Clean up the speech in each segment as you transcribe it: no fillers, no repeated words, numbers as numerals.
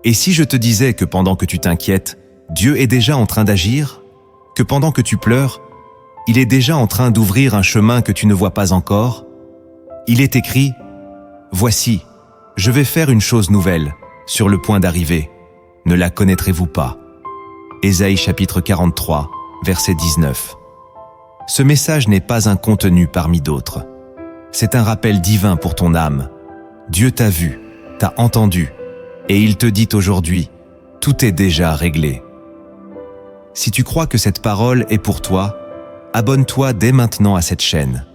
Et si je te disais que pendant que tu t'inquiètes, Dieu est déjà en train d'agir, que pendant que tu pleures, il est déjà en train d'ouvrir un chemin que tu ne vois pas encore? Il est écrit, « Voici, je vais faire une chose nouvelle, sur le point d'arriver. Ne la connaîtrez-vous pas ?» Ésaïe chapitre 43, verset 19. Ce message n'est pas un contenu parmi d'autres. C'est un rappel divin pour ton âme. Dieu t'a vu, t'a entendu, et il te dit aujourd'hui, tout est déjà réglé. Si tu crois que cette parole est pour toi, abonne-toi dès maintenant à cette chaîne.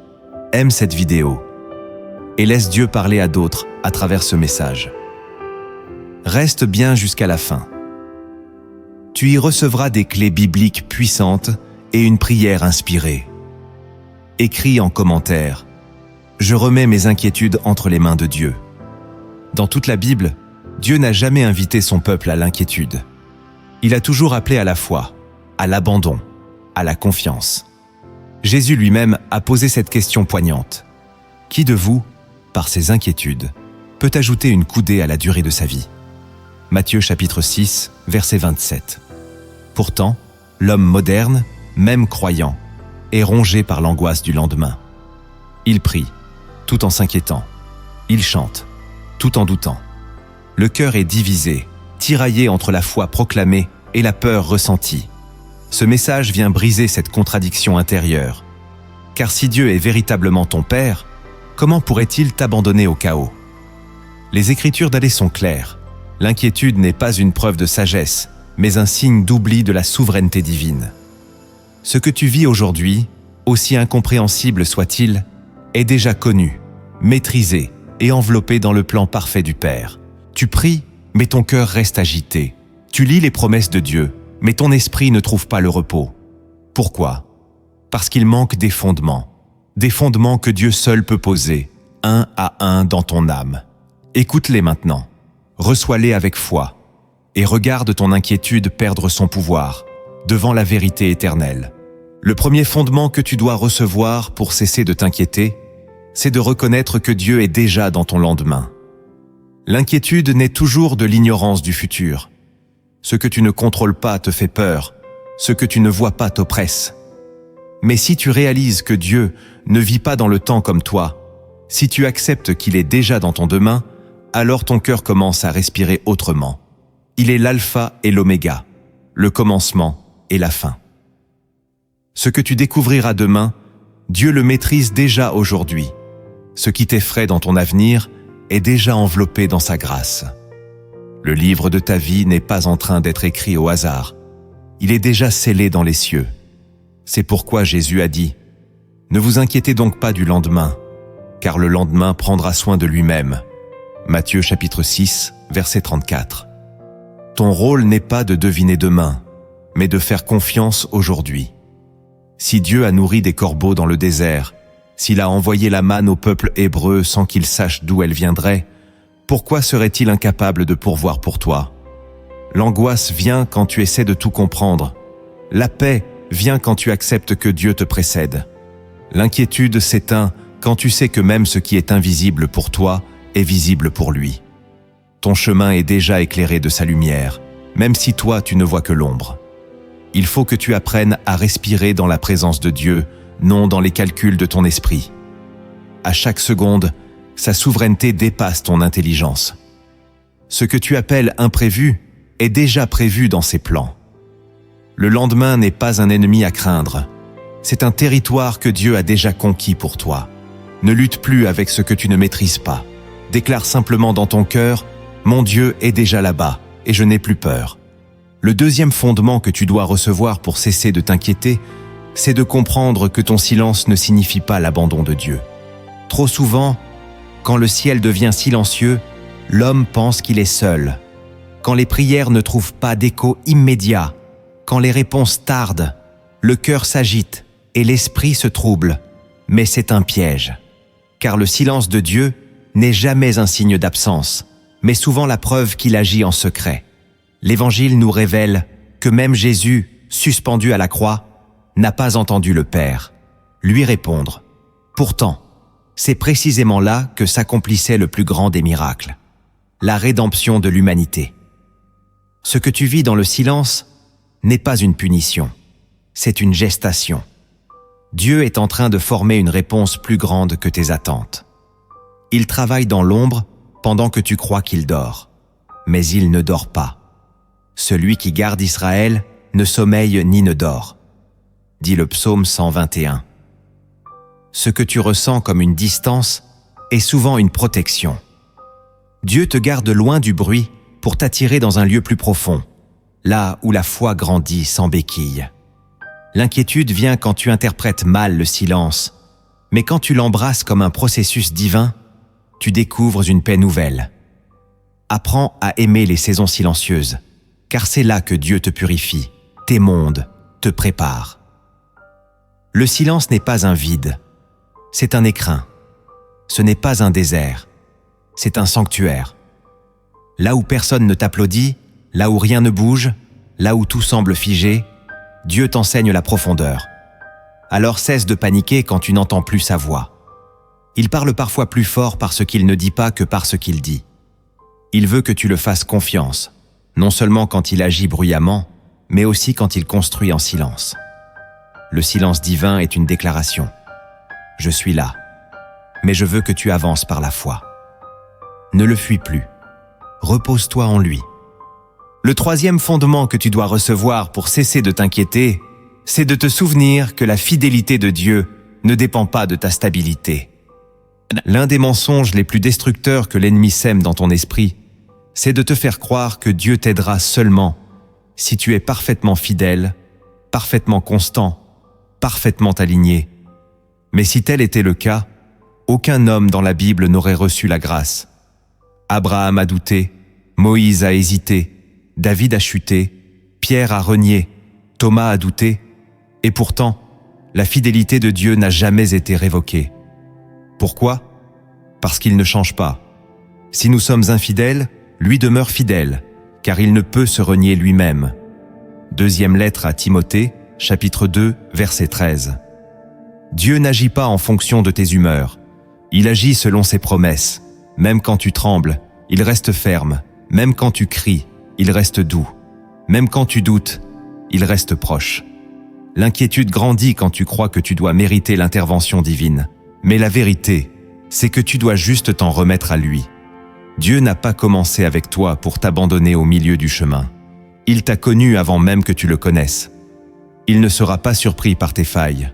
Aime cette vidéo. Et laisse Dieu parler à d'autres à travers ce message. Reste bien jusqu'à la fin. Tu y recevras des clés bibliques puissantes et une prière inspirée. Écris en commentaire. Je remets mes inquiétudes entre les mains de Dieu. Dans toute la Bible, Dieu n'a jamais invité son peuple à l'inquiétude. Il a toujours appelé à la foi, à l'abandon, à la confiance. Jésus lui-même a posé cette question poignante. Qui de vous, par ses inquiétudes, peut ajouter une coudée à la durée de sa vie? Matthieu chapitre 6, verset 27. Pourtant, l'homme moderne, même croyant, est rongé par l'angoisse du lendemain. Il prie, tout en s'inquiétant. Il chante, tout en doutant. Le cœur est divisé, tiraillé entre la foi proclamée et la peur ressentie. Ce message vient briser cette contradiction intérieure. Car si Dieu est véritablement ton Père, comment pourrait-il t'abandonner au chaos? Les Écritures d'Allah sont claires. L'inquiétude n'est pas une preuve de sagesse, mais un signe d'oubli de la souveraineté divine. Ce que tu vis aujourd'hui, aussi incompréhensible soit-il, est déjà connu, maîtrisé et enveloppé dans le plan parfait du Père. Tu pries, mais ton cœur reste agité. Tu lis les promesses de Dieu, mais ton esprit ne trouve pas le repos. Pourquoi? Parce qu'il manque des fondements que Dieu seul peut poser, un à un dans ton âme. Écoute-les maintenant, reçois-les avec foi, et regarde ton inquiétude perdre son pouvoir devant la vérité éternelle. Le premier fondement que tu dois recevoir pour cesser de t'inquiéter, c'est de reconnaître que Dieu est déjà dans ton lendemain. L'inquiétude naît toujours de l'ignorance du futur. Ce que tu ne contrôles pas te fait peur, ce que tu ne vois pas t'oppresse. Mais si tu réalises que Dieu ne vit pas dans le temps comme toi, si tu acceptes qu'il est déjà dans ton demain, alors ton cœur commence à respirer autrement. Il est l'alpha et l'oméga, le commencement et la fin. Ce que tu découvriras demain, Dieu le maîtrise déjà aujourd'hui. Ce qui t'effraie dans ton avenir est déjà enveloppé dans sa grâce. Le livre de ta vie n'est pas en train d'être écrit au hasard. Il est déjà scellé dans les cieux. C'est pourquoi Jésus a dit « Ne vous inquiétez donc pas du lendemain, car le lendemain prendra soin de lui-même. » Matthieu chapitre 6, verset 34. Ton rôle n'est pas de deviner demain, mais de faire confiance aujourd'hui. Si Dieu a nourri des corbeaux dans le désert, s'il a envoyé la manne au peuple hébreu sans qu'il sache d'où elle viendrait, pourquoi serait-il incapable de pourvoir pour toi? L'angoisse vient quand tu essaies de tout comprendre. La paix vient quand tu acceptes que Dieu te précède. L'inquiétude s'éteint quand tu sais que même ce qui est invisible pour toi est visible pour lui. Ton chemin est déjà éclairé de sa lumière, même si toi tu ne vois que l'ombre. Il faut que tu apprennes à respirer dans la présence de Dieu, non dans les calculs de ton esprit. À chaque seconde, sa souveraineté dépasse ton intelligence. Ce que tu appelles imprévu est déjà prévu dans ses plans. Le lendemain n'est pas un ennemi à craindre. C'est un territoire que Dieu a déjà conquis pour toi. Ne lutte plus avec ce que tu ne maîtrises pas. Déclare simplement dans ton cœur « Mon Dieu est déjà là-bas et je n'ai plus peur ». Le deuxième fondement que tu dois recevoir pour cesser de t'inquiéter, c'est de comprendre que ton silence ne signifie pas l'abandon de Dieu. Trop souvent, quand le ciel devient silencieux, l'homme pense qu'il est seul. Quand les prières ne trouvent pas d'écho immédiat, quand les réponses tardent, le cœur s'agite et l'esprit se trouble. Mais c'est un piège. Car le silence de Dieu n'est jamais un signe d'absence, mais souvent la preuve qu'il agit en secret. L'Évangile nous révèle que même Jésus, suspendu à la croix, n'a pas entendu le Père lui répondre. Pourtant, c'est précisément là que s'accomplissait le plus grand des miracles, la rédemption de l'humanité. Ce que tu vis dans le silence n'est pas une punition, c'est une gestation. Dieu est en train de former une réponse plus grande que tes attentes. Il travaille dans l'ombre pendant que tu crois qu'il dort, mais il ne dort pas. Celui qui garde Israël ne sommeille ni ne dort, dit le psaume 121. Ce que tu ressens comme une distance est souvent une protection. Dieu te garde loin du bruit pour t'attirer dans un lieu plus profond, là où la foi grandit sans béquille. L'inquiétude vient quand tu interprètes mal le silence, mais quand tu l'embrasses comme un processus divin, tu découvres une paix nouvelle. Apprends à aimer les saisons silencieuses, car c'est là que Dieu te purifie, t'émonde, te prépare. Le silence n'est pas un vide, c'est un écrin. Ce n'est pas un désert, c'est un sanctuaire. Là où personne ne t'applaudit, là où rien ne bouge, là où tout semble figé, Dieu t'enseigne la profondeur. Alors cesse de paniquer quand tu n'entends plus sa voix. Il parle parfois plus fort par ce qu'il ne dit pas que par ce qu'il dit. Il veut que tu le fasses confiance, non seulement quand il agit bruyamment, mais aussi quand il construit en silence. Le silence divin est une déclaration. Je suis là, mais je veux que tu avances par la foi. Ne le fuis plus. Repose-toi en lui. Le troisième fondement que tu dois recevoir pour cesser de t'inquiéter, c'est de te souvenir que la fidélité de Dieu ne dépend pas de ta stabilité. L'un des mensonges les plus destructeurs que l'ennemi sème dans ton esprit, c'est de te faire croire que Dieu t'aidera seulement si tu es parfaitement fidèle, parfaitement constant, parfaitement aligné. Mais si tel était le cas, aucun homme dans la Bible n'aurait reçu la grâce. Abraham a douté, Moïse a hésité, David a chuté, Pierre a renié, Thomas a douté, et pourtant, la fidélité de Dieu n'a jamais été révoquée. Pourquoi ? Parce qu'il ne change pas. Si nous sommes infidèles, lui demeure fidèle, car il ne peut se renier lui-même. Deuxième lettre à Timothée, chapitre 2, verset 13. Dieu n'agit pas en fonction de tes humeurs. Il agit selon ses promesses. Même quand tu trembles, il reste ferme. Même quand tu cries, il reste doux. Même quand tu doutes, il reste proche. L'inquiétude grandit quand tu crois que tu dois mériter l'intervention divine. Mais la vérité, c'est que tu dois juste t'en remettre à lui. Dieu n'a pas commencé avec toi pour t'abandonner au milieu du chemin. Il t'a connu avant même que tu le connaisses. Il ne sera pas surpris par tes failles.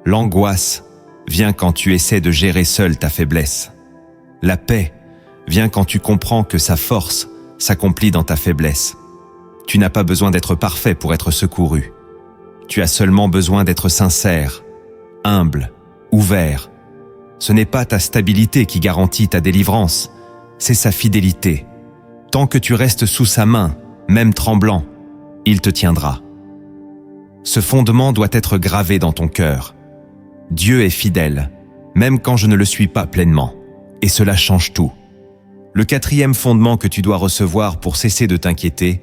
L'angoisse vient quand tu essaies de gérer seul ta faiblesse. La paix vient quand tu comprends que sa force s'accomplit dans ta faiblesse. Tu n'as pas besoin d'être parfait pour être secouru. Tu as seulement besoin d'être sincère, humble, ouvert. Ce n'est pas ta stabilité qui garantit ta délivrance, c'est sa fidélité. Tant que tu restes sous sa main, même tremblant, il te tiendra. Ce fondement doit être gravé dans ton cœur. Dieu est fidèle, même quand je ne le suis pas pleinement, et cela change tout. Le quatrième fondement que tu dois recevoir pour cesser de t'inquiéter,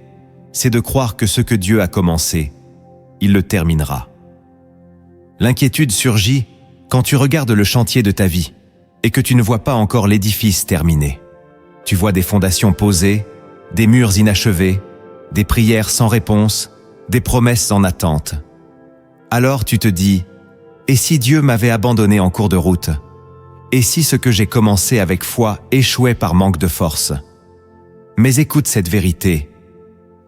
c'est de croire que ce que Dieu a commencé, il le terminera. L'inquiétude surgit quand tu regardes le chantier de ta vie et que tu ne vois pas encore l'édifice terminé. Tu vois des fondations posées, des murs inachevés, des prières sans réponse, des promesses en attente. Alors tu te dis, et si Dieu m'avait abandonné en cours de route ? Et si ce que j'ai commencé avec foi échouait par manque de force ? Mais écoute cette vérité.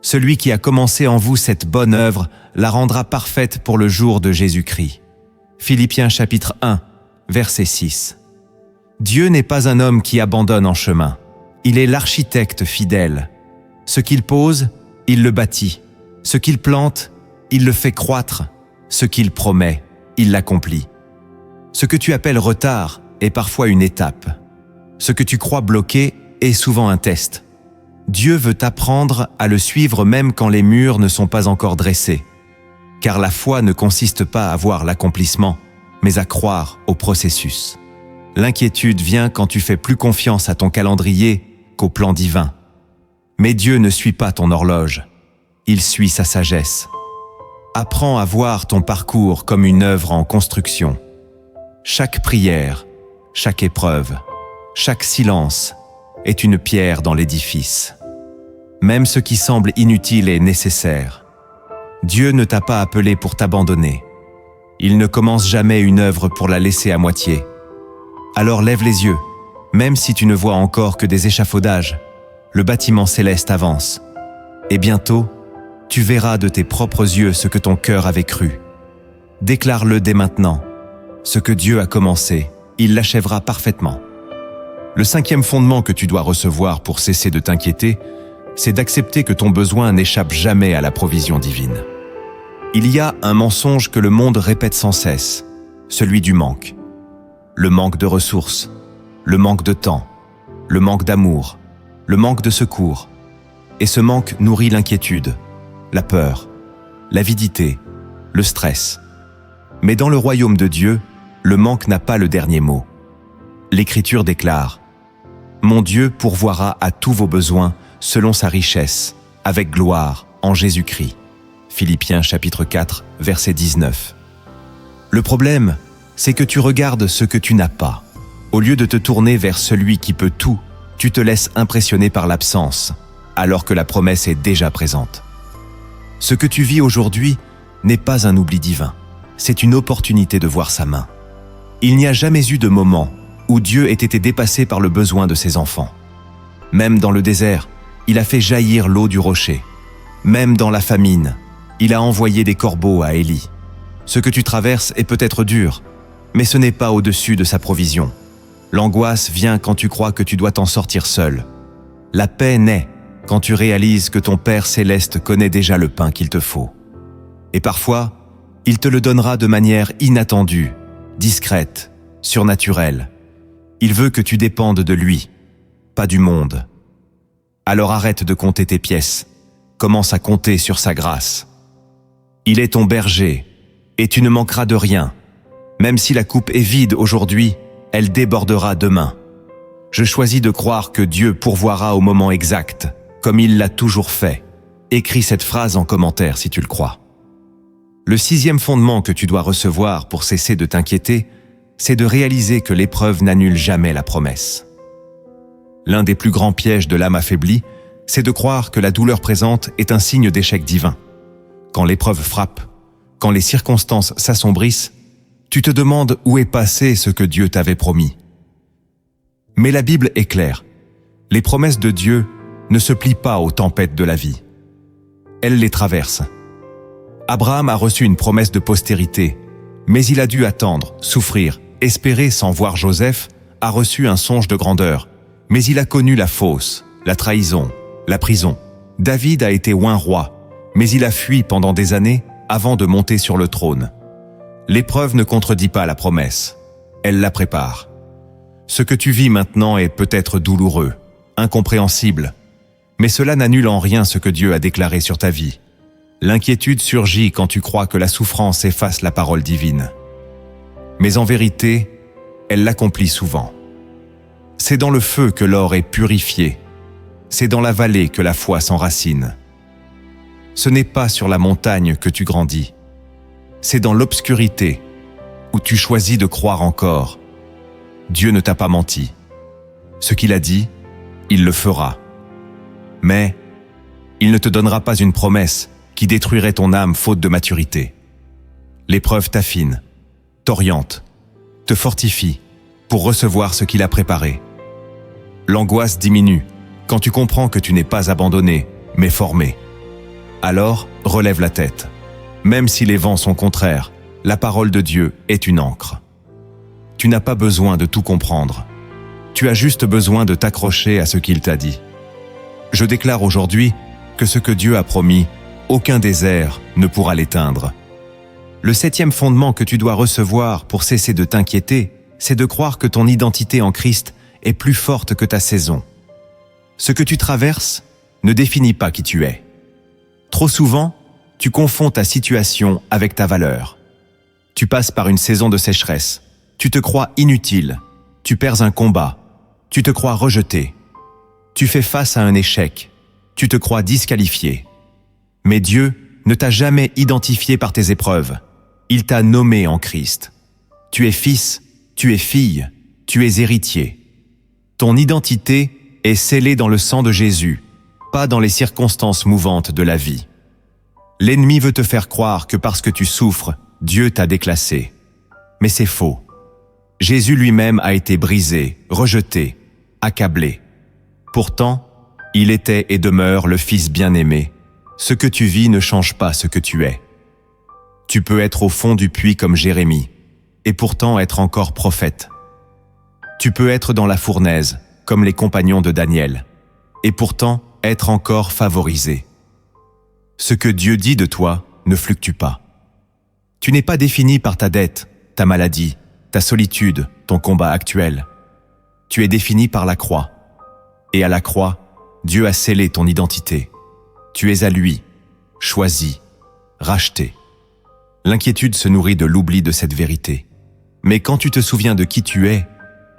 Celui qui a commencé en vous cette bonne œuvre la rendra parfaite pour le jour de Jésus-Christ. Philippiens chapitre 1, verset 6. Dieu n'est pas un homme qui abandonne en chemin. Il est l'architecte fidèle. Ce qu'il pose, il le bâtit. Ce qu'il plante, il le fait croître. Ce qu'il promet, il l'accomplit. Ce que tu appelles retard est parfois une étape. Ce que tu crois bloqué est souvent un test. Dieu veut t'apprendre à le suivre même quand les murs ne sont pas encore dressés. Car la foi ne consiste pas à voir l'accomplissement, mais à croire au processus. L'inquiétude vient quand tu fais plus confiance à ton calendrier qu'au plan divin. Mais Dieu ne suit pas ton horloge, il suit sa sagesse. Apprends à voir ton parcours comme une œuvre en construction. Chaque prière, chaque épreuve, chaque silence est une pierre dans l'édifice. Même ce qui semble inutile est nécessaire. Dieu ne t'a pas appelé pour t'abandonner. Il ne commence jamais une œuvre pour la laisser à moitié. Alors lève les yeux, même si tu ne vois encore que des échafaudages. Le bâtiment céleste avance. Et bientôt, tu verras de tes propres yeux ce que ton cœur avait cru. Déclare-le dès maintenant. Ce que Dieu a commencé, il l'achèvera parfaitement. Le 5e fondement que tu dois recevoir pour cesser de t'inquiéter, c'est d'accepter que ton besoin n'échappe jamais à la provision divine. Il y a un mensonge que le monde répète sans cesse, celui du manque. Le manque de ressources, le manque de temps, le manque d'amour, le manque de secours. Et ce manque nourrit l'inquiétude, la peur, l'avidité, le stress. Mais dans le royaume de Dieu, le manque n'a pas le dernier mot. L'Écriture déclare « Mon Dieu pourvoira à tous vos besoins selon sa richesse, avec gloire, en Jésus-Christ. » Philippiens chapitre 4, verset 19. Le problème, c'est que tu regardes ce que tu n'as pas. Au lieu de te tourner vers celui qui peut tout, tu te laisses impressionner par l'absence, alors que la promesse est déjà présente. Ce que tu vis aujourd'hui n'est pas un oubli divin, c'est une opportunité de voir sa main. Il n'y a jamais eu de moment où Dieu ait été dépassé par le besoin de ses enfants. Même dans le désert, il a fait jaillir l'eau du rocher. Même dans la famine, il a envoyé des corbeaux à Élie. Ce que tu traverses est peut-être dur, mais ce n'est pas au-dessus de sa provision. L'angoisse vient quand tu crois que tu dois t'en sortir seul. La paix naît quand tu réalises que ton Père céleste connaît déjà le pain qu'il te faut. Et parfois, il te le donnera de manière inattendue, discrète, surnaturelle. Il veut que tu dépendes de lui, pas du monde. Alors arrête de compter tes pièces, commence à compter sur sa grâce. Il est ton berger, et tu ne manqueras de rien. Même si la coupe est vide aujourd'hui, elle débordera demain. Je choisis de croire que Dieu pourvoira au moment exact, comme il l'a toujours fait. Écris cette phrase en commentaire si tu le crois. Le 6e fondement que tu dois recevoir pour cesser de t'inquiéter, c'est de réaliser que l'épreuve n'annule jamais la promesse. L'un des plus grands pièges de l'âme affaiblie, c'est de croire que la douleur présente est un signe d'échec divin. Quand l'épreuve frappe, quand les circonstances s'assombrissent, tu te demandes où est passé ce que Dieu t'avait promis. Mais la Bible est claire. Les promesses de Dieu ne se plient pas aux tempêtes de la vie. Elles les traversent. Abraham a reçu une promesse de postérité, mais il a dû attendre, souffrir, espérer sans voir. Joseph a reçu un songe de grandeur, mais il a connu la fosse, la trahison, la prison. David a été oint roi, mais il a fui pendant des années avant de monter sur le trône. L'épreuve ne contredit pas la promesse, elle la prépare. Ce que tu vis maintenant est peut-être douloureux, incompréhensible, mais cela n'annule en rien ce que Dieu a déclaré sur ta vie. L'inquiétude surgit quand tu crois que la souffrance efface la parole divine. Mais en vérité, elle l'accomplit souvent. C'est dans le feu que l'or est purifié. C'est dans la vallée que la foi s'enracine. Ce n'est pas sur la montagne que tu grandis. C'est dans l'obscurité où tu choisis de croire encore. Dieu ne t'a pas menti. Ce qu'il a dit, il le fera. Mais il ne te donnera pas une promesse qui détruirait ton âme faute de maturité. L'épreuve t'affine, t'oriente, te fortifie pour recevoir ce qu'il a préparé. L'angoisse diminue quand tu comprends que tu n'es pas abandonné, mais formé. Alors, relève la tête. Même si les vents sont contraires, la parole de Dieu est une ancre. Tu n'as pas besoin de tout comprendre. Tu as juste besoin de t'accrocher à ce qu'il t'a dit. Je déclare aujourd'hui que ce que Dieu a promis, aucun désert ne pourra l'éteindre. Le 7e fondement que tu dois recevoir pour cesser de t'inquiéter, c'est de croire que ton identité en Christ est plus forte que ta saison. Ce que tu traverses ne définit pas qui tu es. Trop souvent, tu confonds ta situation avec ta valeur. Tu passes par une saison de sécheresse. Tu te crois inutile. Tu perds un combat. Tu te crois rejeté. Tu fais face à un échec. Tu te crois disqualifié. Mais Dieu ne t'a jamais identifié par tes épreuves. Il t'a nommé en Christ. Tu es fils, tu es fille, tu es héritier. Ton identité est scellée dans le sang de Jésus. pas dans les circonstances mouvantes de la vie. L'ennemi veut te faire croire que parce que tu souffres, Dieu t'a déclassé. Mais c'est faux. Jésus lui-même a été brisé, rejeté, accablé. Pourtant, il était et demeure le Fils bien-aimé. Ce que tu vis ne change pas ce que tu es. Tu peux être au fond du puits comme Jérémie, et pourtant être encore prophète. Tu peux être dans la fournaise, comme les compagnons de Daniel, et pourtant être encore favorisé. Ce que Dieu dit de toi ne fluctue pas. Tu n'es pas défini par ta dette, ta maladie, ta solitude, ton combat actuel. Tu es défini par la croix. Et à la croix, Dieu a scellé ton identité. Tu es à lui, choisi, racheté. L'inquiétude se nourrit de l'oubli de cette vérité. Mais quand tu te souviens de qui tu es,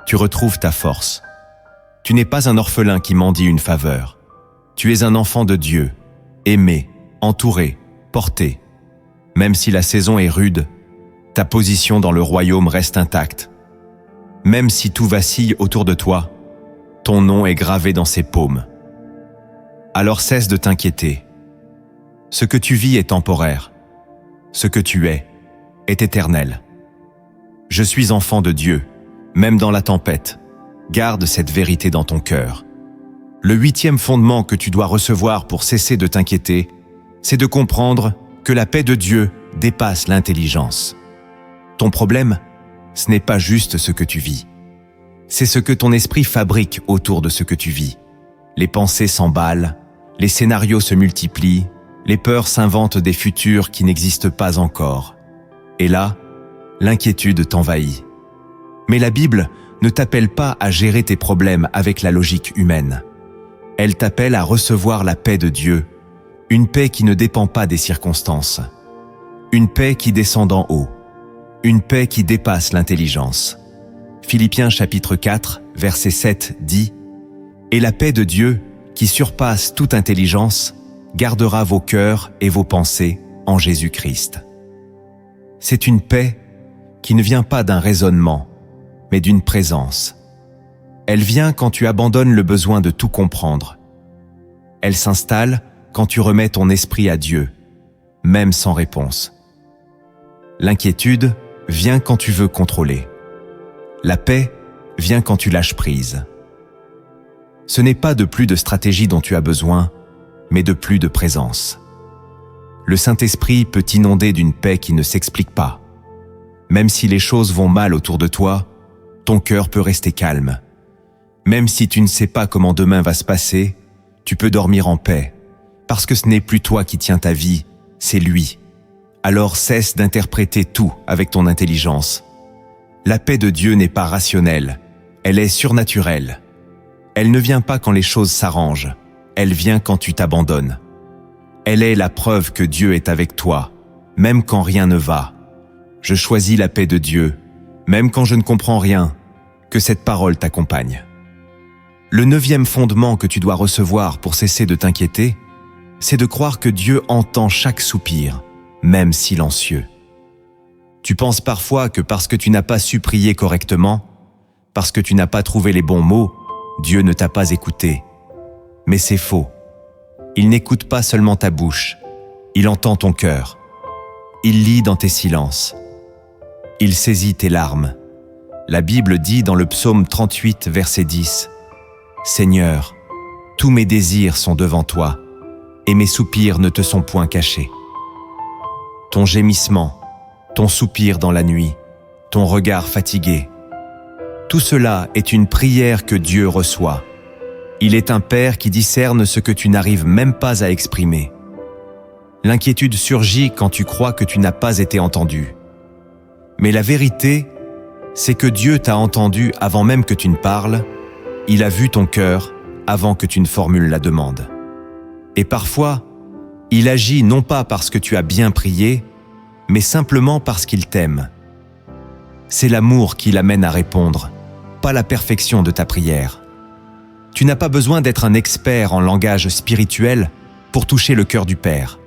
tu retrouves ta force. Tu n'es pas un orphelin qui mendie une faveur. Tu es un enfant de Dieu, aimé, entouré, porté. Même si la saison est rude, ta position dans le royaume reste intacte. Même si tout vacille autour de toi, ton nom est gravé dans ses paumes. Alors cesse de t'inquiéter. Ce que tu vis est temporaire. Ce que tu es est éternel. Je suis enfant de Dieu, même dans la tempête. Garde cette vérité dans ton cœur. Le 8e fondement que tu dois recevoir pour cesser de t'inquiéter, c'est de comprendre que la paix de Dieu dépasse l'intelligence. Ton problème, ce n'est pas juste ce que tu vis. C'est ce que ton esprit fabrique autour de ce que tu vis. Les pensées s'emballent, les scénarios se multiplient, les peurs s'inventent des futurs qui n'existent pas encore. Et là, l'inquiétude t'envahit. Mais la Bible ne t'appelle pas à gérer tes problèmes avec la logique humaine. Elle t'appelle à recevoir la paix de Dieu, une paix qui ne dépend pas des circonstances, une paix qui descend d'en haut, une paix qui dépasse l'intelligence. Philippiens chapitre 4, verset 7 dit « Et la paix de Dieu, qui surpasse toute intelligence, gardera vos cœurs et vos pensées en Jésus-Christ. » C'est une paix qui ne vient pas d'un raisonnement, mais d'une présence. Elle vient quand tu abandonnes le besoin de tout comprendre. Elle s'installe quand tu remets ton esprit à Dieu, même sans réponse. L'inquiétude vient quand tu veux contrôler. La paix vient quand tu lâches prise. Ce n'est pas de plus de stratégie dont tu as besoin, mais de plus de présence. Le Saint-Esprit peut t'inonder d'une paix qui ne s'explique pas. Même si les choses vont mal autour de toi, ton cœur peut rester calme. Même si tu ne sais pas comment demain va se passer, tu peux dormir en paix, parce que ce n'est plus toi qui tiens ta vie, c'est lui. Alors cesse d'interpréter tout avec ton intelligence. La paix de Dieu n'est pas rationnelle, elle est surnaturelle. Elle ne vient pas quand les choses s'arrangent, elle vient quand tu t'abandonnes. Elle est la preuve que Dieu est avec toi, même quand rien ne va. Je choisis la paix de Dieu, même quand je ne comprends rien, que cette parole t'accompagne. Le 9e fondement que tu dois recevoir pour cesser de t'inquiéter, c'est de croire que Dieu entend chaque soupir, même silencieux. Tu penses parfois que parce que tu n'as pas su prier correctement, parce que tu n'as pas trouvé les bons mots, Dieu ne t'a pas écouté. Mais c'est faux. Il n'écoute pas seulement ta bouche, il entend ton cœur. Il lit dans tes silences. Il saisit tes larmes. La Bible dit dans le psaume 38, verset 10, « Seigneur, tous mes désirs sont devant toi, et mes soupirs ne te sont point cachés. » Ton gémissement, ton soupir dans la nuit, ton regard fatigué, tout cela est une prière que Dieu reçoit. Il est un Père qui discerne ce que tu n'arrives même pas à exprimer. L'inquiétude surgit quand tu crois que tu n'as pas été entendu. Mais la vérité, c'est que Dieu t'a entendu avant même que tu ne parles, il a vu ton cœur avant que tu ne formules la demande. Et parfois, il agit non pas parce que tu as bien prié, mais simplement parce qu'il t'aime. C'est l'amour qui l'amène à répondre, pas la perfection de ta prière. Tu n'as pas besoin d'être un expert en langage spirituel pour toucher le cœur du Père.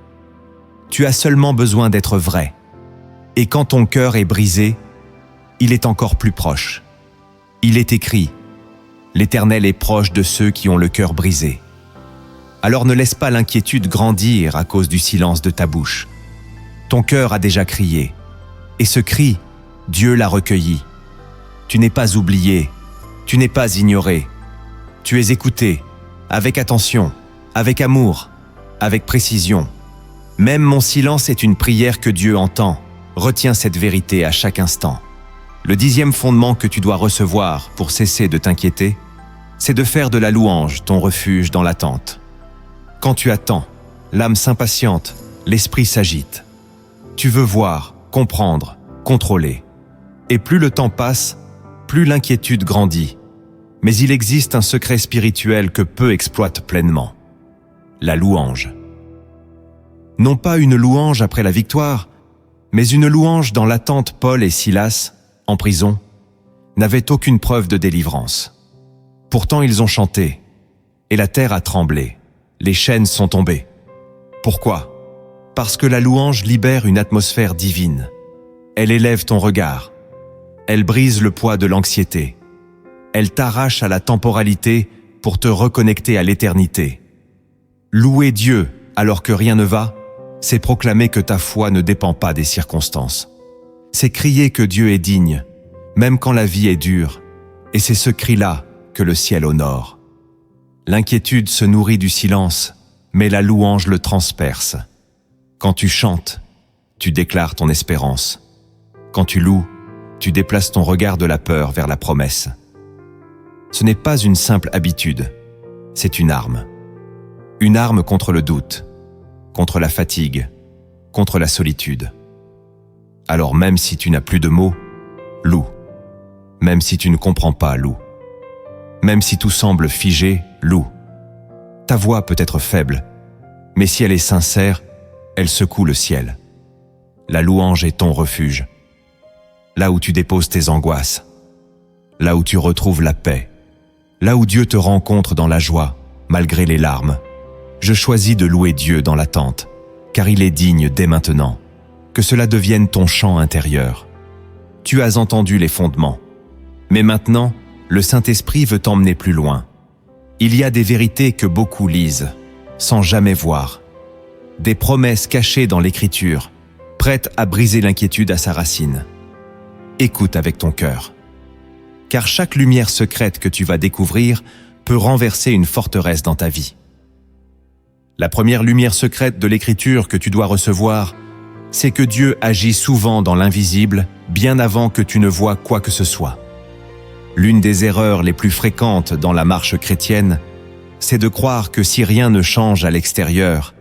Tu as seulement besoin d'être vrai. Et quand ton cœur est brisé, il est encore plus proche. Il est écrit, « L'Éternel est proche de ceux qui ont le cœur brisé. » alors ne laisse pas l'inquiétude grandir à cause du silence de ta bouche. Ton cœur a déjà crié, et ce cri, Dieu l'a recueilli. Tu n'es pas oublié, tu n'es pas ignoré. Tu es écouté, avec attention, avec amour, avec précision. Même mon silence est une prière que Dieu entend. Retiens cette vérité à chaque instant. Le 10e fondement que tu dois recevoir pour cesser de t'inquiéter, c'est de faire de la louange ton refuge dans l'attente. Quand tu attends, l'âme s'impatiente, l'esprit s'agite. Tu veux voir, comprendre, contrôler. Et plus le temps passe, plus l'inquiétude grandit. Mais il existe un secret spirituel que peu exploitent pleinement. La louange. Non pas une louange après la victoire, mais une louange dans l'attente. Paul et Silas, en prison, n'avaient aucune preuve de délivrance. Pourtant ils ont chanté, et la terre a tremblé, les chaînes sont tombées. Pourquoi ? Parce que la louange libère une atmosphère divine. Elle élève ton regard. Elle brise le poids de l'anxiété. Elle t'arrache à la temporalité pour te reconnecter à l'éternité. Louer Dieu alors que rien ne va, c'est proclamer que ta foi ne dépend pas des circonstances. C'est crier que Dieu est digne, même quand la vie est dure, et c'est ce cri-là que le ciel honore. L'inquiétude se nourrit du silence, mais la louange le transperce. Quand tu chantes, tu déclares ton espérance. Quand tu loues, tu déplaces ton regard de la peur vers la promesse. Ce n'est pas une simple habitude, c'est une arme. Une arme contre le doute, contre la fatigue, contre la solitude. Alors même si tu n'as plus de mots, loue. Même si tu ne comprends pas, loue. Même si tout semble figé, loue. Ta voix peut être faible, mais si elle est sincère, elle secoue le ciel. La louange est ton refuge. Là où tu déposes tes angoisses, là où tu retrouves la paix, là où Dieu te rencontre dans la joie, malgré les larmes. Je choisis de louer Dieu dans l'attente, car il est digne dès maintenant. Que cela devienne ton chant intérieur. Tu as entendu les fondements, mais maintenant, le Saint-Esprit veut t'emmener plus loin. Il y a des vérités que beaucoup lisent, sans jamais voir. Des promesses cachées dans l'Écriture, prêtes à briser l'inquiétude à sa racine. Écoute avec ton cœur. Car chaque lumière secrète que tu vas découvrir peut renverser une forteresse dans ta vie. La première lumière secrète de l'Écriture que tu dois recevoir, c'est que Dieu agit souvent dans l'invisible, bien avant que tu ne vois quoi que ce soit. L'une des erreurs les plus fréquentes dans la marche chrétienne, c'est de croire que si rien ne change à l'extérieur,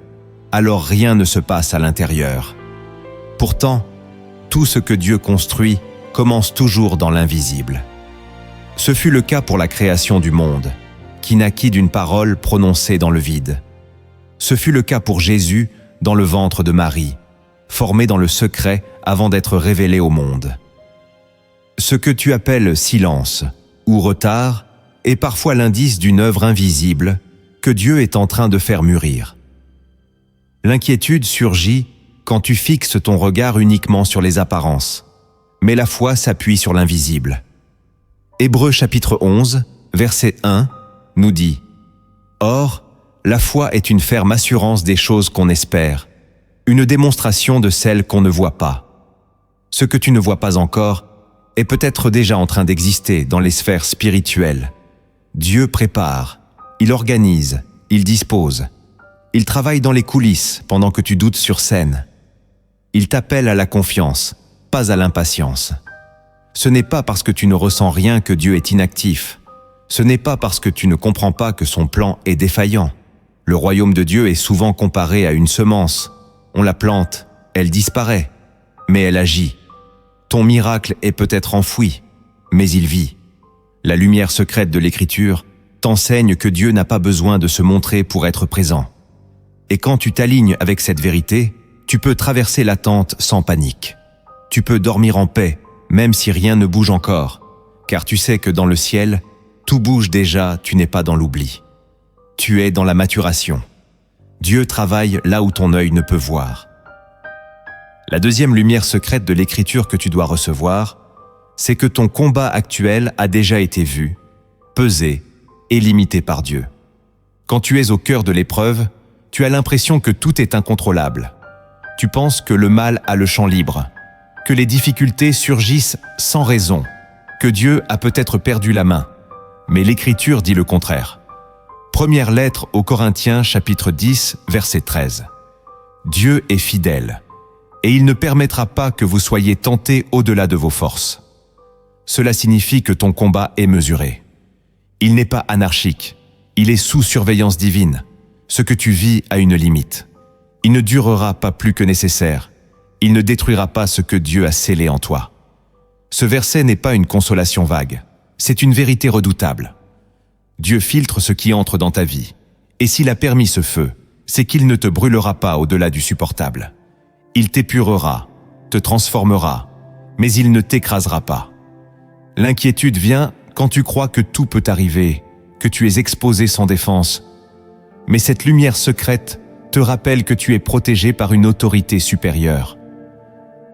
alors rien ne se passe à l'intérieur. Pourtant, tout ce que Dieu construit commence toujours dans l'invisible. Ce fut le cas pour la création du monde, qui naquit d'une parole prononcée dans le vide. Ce fut le cas pour Jésus dans le ventre de Marie, formé dans le secret avant d'être révélé au monde. Ce que tu appelles silence ou retard est parfois l'indice d'une œuvre invisible que Dieu est en train de faire mûrir. L'inquiétude surgit quand tu fixes ton regard uniquement sur les apparences, mais la foi s'appuie sur l'invisible. Hébreux chapitre 11, verset 1, nous dit « Or, la foi est une ferme assurance des choses qu'on espère, une démonstration de celles qu'on ne voit pas. Ce que tu ne vois pas encore est peut-être déjà en train d'exister dans les sphères spirituelles. Dieu prépare, il organise, il dispose. Il travaille dans les coulisses pendant que tu doutes sur scène. Il t'appelle à la confiance, pas à l'impatience. Ce n'est pas parce que tu ne ressens rien que Dieu est inactif. Ce n'est pas parce que tu ne comprends pas que son plan est défaillant. Le royaume de Dieu est souvent comparé à une semence. On la plante, elle disparaît, mais elle agit. Ton miracle est peut-être enfoui, mais il vit. La lumière secrète de l'Écriture t'enseigne que Dieu n'a pas besoin de se montrer pour être présent. Et quand tu t'alignes avec cette vérité, tu peux traverser l'attente sans panique. Tu peux dormir en paix, même si rien ne bouge encore, car tu sais que dans le ciel, tout bouge déjà, tu n'es pas dans l'oubli. Tu es dans la maturation. Dieu travaille là où ton œil ne peut voir. La deuxième lumière secrète de l'Écriture que tu dois recevoir, c'est que ton combat actuel a déjà été vu, pesé et limité par Dieu. Quand tu es au cœur de l'épreuve, tu as l'impression que tout est incontrôlable. Tu penses que le mal a le champ libre, que les difficultés surgissent sans raison, que Dieu a peut-être perdu la main. Mais l'Écriture dit le contraire. Première lettre aux Corinthiens, chapitre 10, verset 13. Dieu est fidèle, et il ne permettra pas que vous soyez tentés au-delà de vos forces. Cela signifie que ton combat est mesuré. Il n'est pas anarchique, il est sous surveillance divine. Ce que tu vis a une limite. Il ne durera pas plus que nécessaire. Il ne détruira pas ce que Dieu a scellé en toi. Ce verset n'est pas une consolation vague, c'est une vérité redoutable. Dieu filtre ce qui entre dans ta vie, et s'il a permis ce feu, c'est qu'il ne te brûlera pas au-delà du supportable. Il t'épurera, te transformera, mais il ne t'écrasera pas. L'inquiétude vient quand tu crois que tout peut arriver, que tu es exposé sans défense. Mais cette lumière secrète te rappelle que tu es protégé par une autorité supérieure.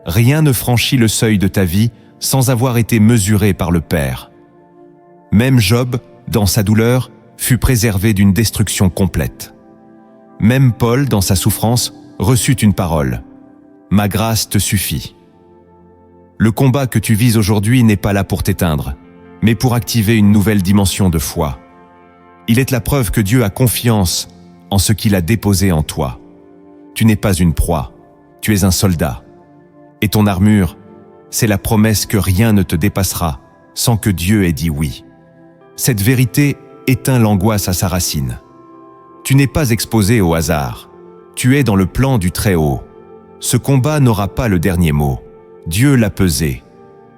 Rien ne franchit le seuil de ta vie sans avoir été mesuré par le Père. Même Job, dans sa douleur, fut préservé d'une destruction complète. Même Paul, dans sa souffrance, reçut une parole. « Ma grâce te suffit ». Le combat que tu vis aujourd'hui n'est pas là pour t'éteindre, mais pour activer une nouvelle dimension de foi. Il est la preuve que Dieu a confiance en ce qu'il a déposé en toi. Tu n'es pas une proie, tu es un soldat. Et ton armure, c'est la promesse que rien ne te dépassera sans que Dieu ait dit oui. Cette vérité éteint l'angoisse à sa racine. Tu n'es pas exposé au hasard, tu es dans le plan du Très-Haut. Ce combat n'aura pas le dernier mot. Dieu l'a pesé.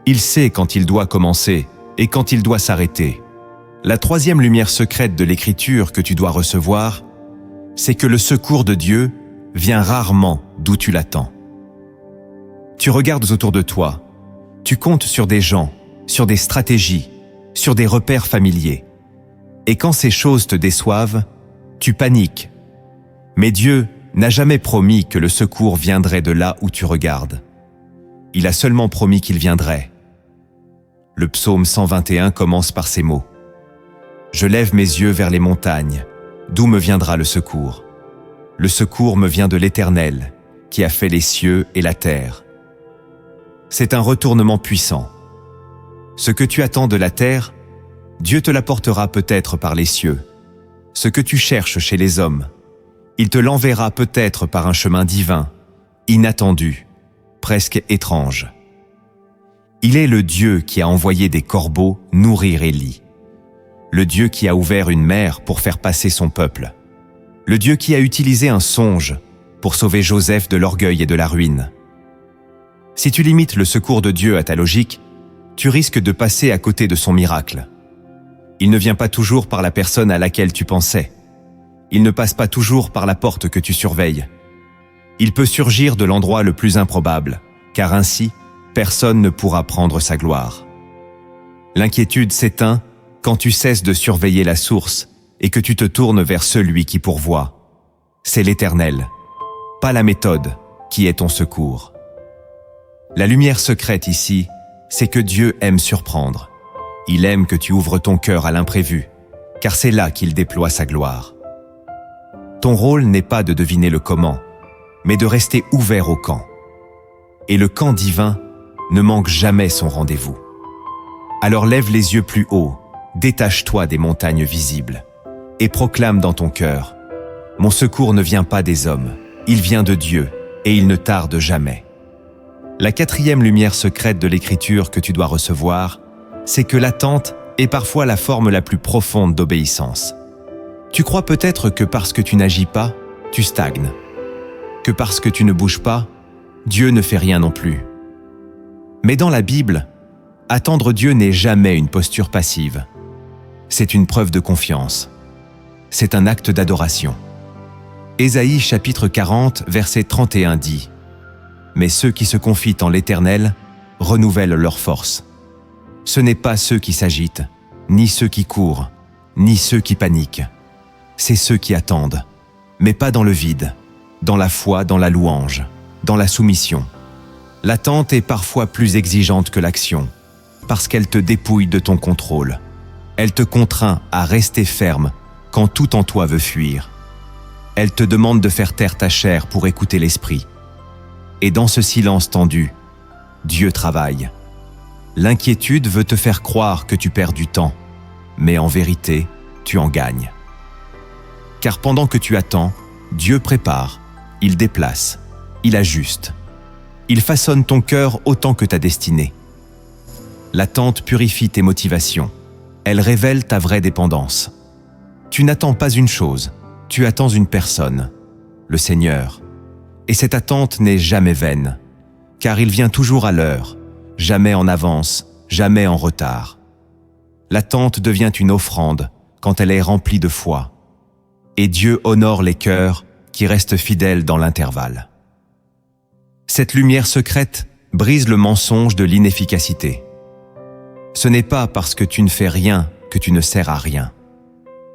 Il sait quand il doit commencer et quand il doit s'arrêter. La troisième lumière secrète de l'Écriture que tu dois recevoir, c'est que le secours de Dieu vient rarement d'où tu l'attends. Tu regardes autour de toi, tu comptes sur des gens, sur des stratégies, sur des repères familiers. Et quand ces choses te déçoivent, tu paniques. Mais Dieu n'a jamais promis que le secours viendrait de là où tu regardes. Il a seulement promis qu'il viendrait. Le psaume 121 commence par ces mots. « Je lève mes yeux vers les montagnes, d'où me viendra le secours? Le secours me vient de l'Éternel, qui a fait les cieux et la terre. » C'est un retournement puissant. Ce que tu attends de la terre, Dieu te l'apportera peut-être par les cieux. Ce que tu cherches chez les hommes, il te l'enverra peut-être par un chemin divin, inattendu, presque étrange. Il est le Dieu qui a envoyé des corbeaux nourrir Élie. Le Dieu qui a ouvert une mer pour faire passer son peuple. Le Dieu qui a utilisé un songe pour sauver Joseph de l'orgueil et de la ruine. Si tu limites le secours de Dieu à ta logique, tu risques de passer à côté de son miracle. Il ne vient pas toujours par la personne à laquelle tu pensais. Il ne passe pas toujours par la porte que tu surveilles. Il peut surgir de l'endroit le plus improbable, car ainsi, personne ne pourra prendre sa gloire. L'inquiétude s'éteint quand tu cesses de surveiller la source et que tu te tournes vers celui qui pourvoit. C'est l'Éternel, pas la méthode, qui est ton secours. La lumière secrète ici, c'est que Dieu aime surprendre. Il aime que tu ouvres ton cœur à l'imprévu, car c'est là qu'il déploie sa gloire. Ton rôle n'est pas de deviner le comment, mais de rester ouvert au quand. Et le quand divin ne manque jamais son rendez-vous. Alors lève les yeux plus haut, détache-toi des montagnes visibles, et proclame dans ton cœur, « Mon secours ne vient pas des hommes, il vient de Dieu, et il ne tarde jamais. » La quatrième lumière secrète de l'Écriture que tu dois recevoir, c'est que l'attente est parfois la forme la plus profonde d'obéissance. Tu crois peut-être que parce que tu n'agis pas, tu stagnes. Que parce que tu ne bouges pas, Dieu ne fait rien non plus. Mais dans la Bible, attendre Dieu n'est jamais une posture passive. C'est une preuve de confiance. C'est un acte d'adoration. Ésaïe chapitre 40, verset 31 dit « Mais ceux qui se confient en l'Éternel renouvellent leur force. Ce n'est pas ceux qui s'agitent, ni ceux qui courent, ni ceux qui paniquent. C'est ceux qui attendent, mais pas dans le vide, dans la foi, dans la louange, dans la soumission. L'attente est parfois plus exigeante que l'action, parce qu'elle te dépouille de ton contrôle. Elle te contraint à rester ferme, quand tout en toi veut fuir. Elle te demande de faire taire ta chair pour écouter l'esprit. Et dans ce silence tendu, Dieu travaille. L'inquiétude veut te faire croire que tu perds du temps, mais en vérité, tu en gagnes. Car pendant que tu attends, Dieu prépare, il déplace, il ajuste. Il façonne ton cœur autant que ta destinée. L'attente purifie tes motivations. Elle révèle ta vraie dépendance. Tu n'attends pas une chose, tu attends une personne, le Seigneur. Et cette attente n'est jamais vaine, car il vient toujours à l'heure, jamais en avance, jamais en retard. L'attente devient une offrande quand elle est remplie de foi. Et Dieu honore les cœurs qui restent fidèles dans l'intervalle. Cette lumière secrète brise le mensonge de l'inefficacité. Ce n'est pas parce que tu ne fais rien que tu ne sers à rien.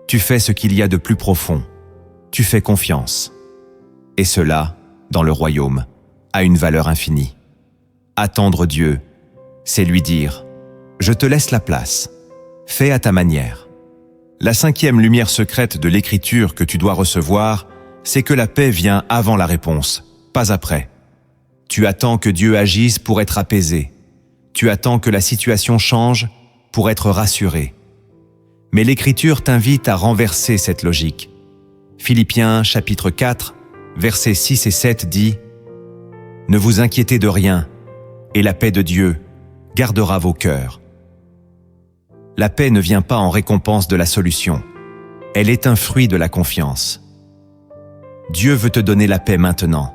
Tu fais ce qu'il y a de plus profond. Tu fais confiance. Et cela, dans le royaume, a une valeur infinie. Attendre Dieu, c'est lui dire « Je te laisse la place. Fais à ta manière. » La 5e lumière secrète de l'Écriture que tu dois recevoir, c'est que la paix vient avant la réponse, pas après. Tu attends que Dieu agisse pour être apaisé. Tu attends que la situation change pour être rassuré. Mais l'Écriture t'invite à renverser cette logique. Philippiens chapitre 4, versets 6 et 7 dit « Ne vous inquiétez de rien, et la paix de Dieu gardera vos cœurs. » La paix ne vient pas en récompense de la solution. Elle est un fruit de la confiance. Dieu veut te donner la paix maintenant,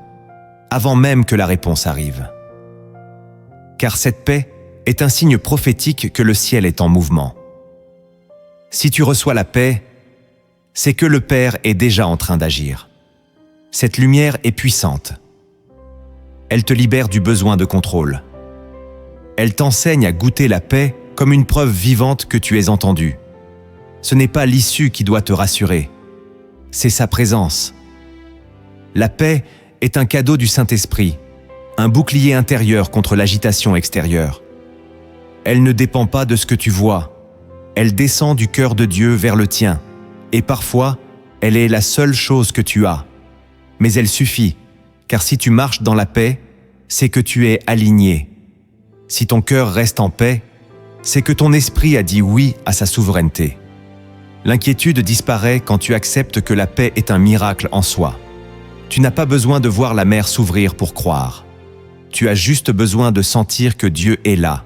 avant même que la réponse arrive. Car cette paix est un signe prophétique que le ciel est en mouvement. Si tu reçois la paix, c'est que le Père est déjà en train d'agir. Cette lumière est puissante. Elle te libère du besoin de contrôle. Elle t'enseigne à goûter la paix comme une preuve vivante que tu es entendu. Ce n'est pas l'issue qui doit te rassurer, c'est sa présence. La paix est un cadeau du Saint-Esprit, un bouclier intérieur contre l'agitation extérieure. Elle ne dépend pas de ce que tu vois, elle descend du cœur de Dieu vers le tien, et parfois, elle est la seule chose que tu as. Mais elle suffit, car si tu marches dans la paix, c'est que tu es aligné. Si ton cœur reste en paix, c'est que ton esprit a dit oui à sa souveraineté. L'inquiétude disparaît quand tu acceptes que la paix est un miracle en soi. Tu n'as pas besoin de voir la mer s'ouvrir pour croire. Tu as juste besoin de sentir que Dieu est là,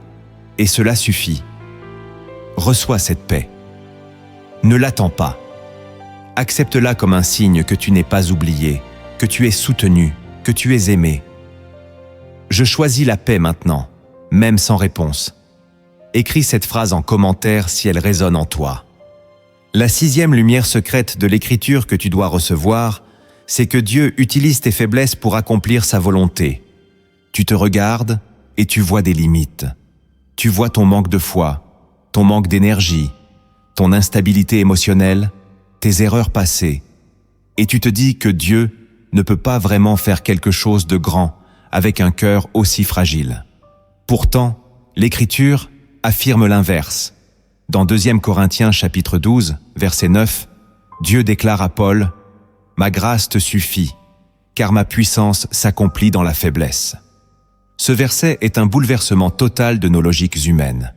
et cela suffit. Reçois cette paix. Ne l'attends pas. Accepte-la comme un signe que tu n'es pas oublié, que tu es soutenu, que tu es aimé. Je choisis la paix maintenant, même sans réponse. Écris cette phrase en commentaire si elle résonne en toi. La 6e lumière secrète de l'Écriture que tu dois recevoir, c'est que Dieu utilise tes faiblesses pour accomplir sa volonté. Tu te regardes et tu vois des limites. Tu vois ton manque de foi, ton manque d'énergie, ton instabilité émotionnelle, tes erreurs passées. Et tu te dis que Dieu ne peut pas vraiment faire quelque chose de grand avec un cœur aussi fragile. Pourtant, l'Écriture affirme l'inverse. Dans 2 Corinthiens chapitre 12, verset 9, Dieu déclare à Paul « Ma grâce te suffit, car ma puissance s'accomplit dans la faiblesse. » Ce verset est un bouleversement total de nos logiques humaines.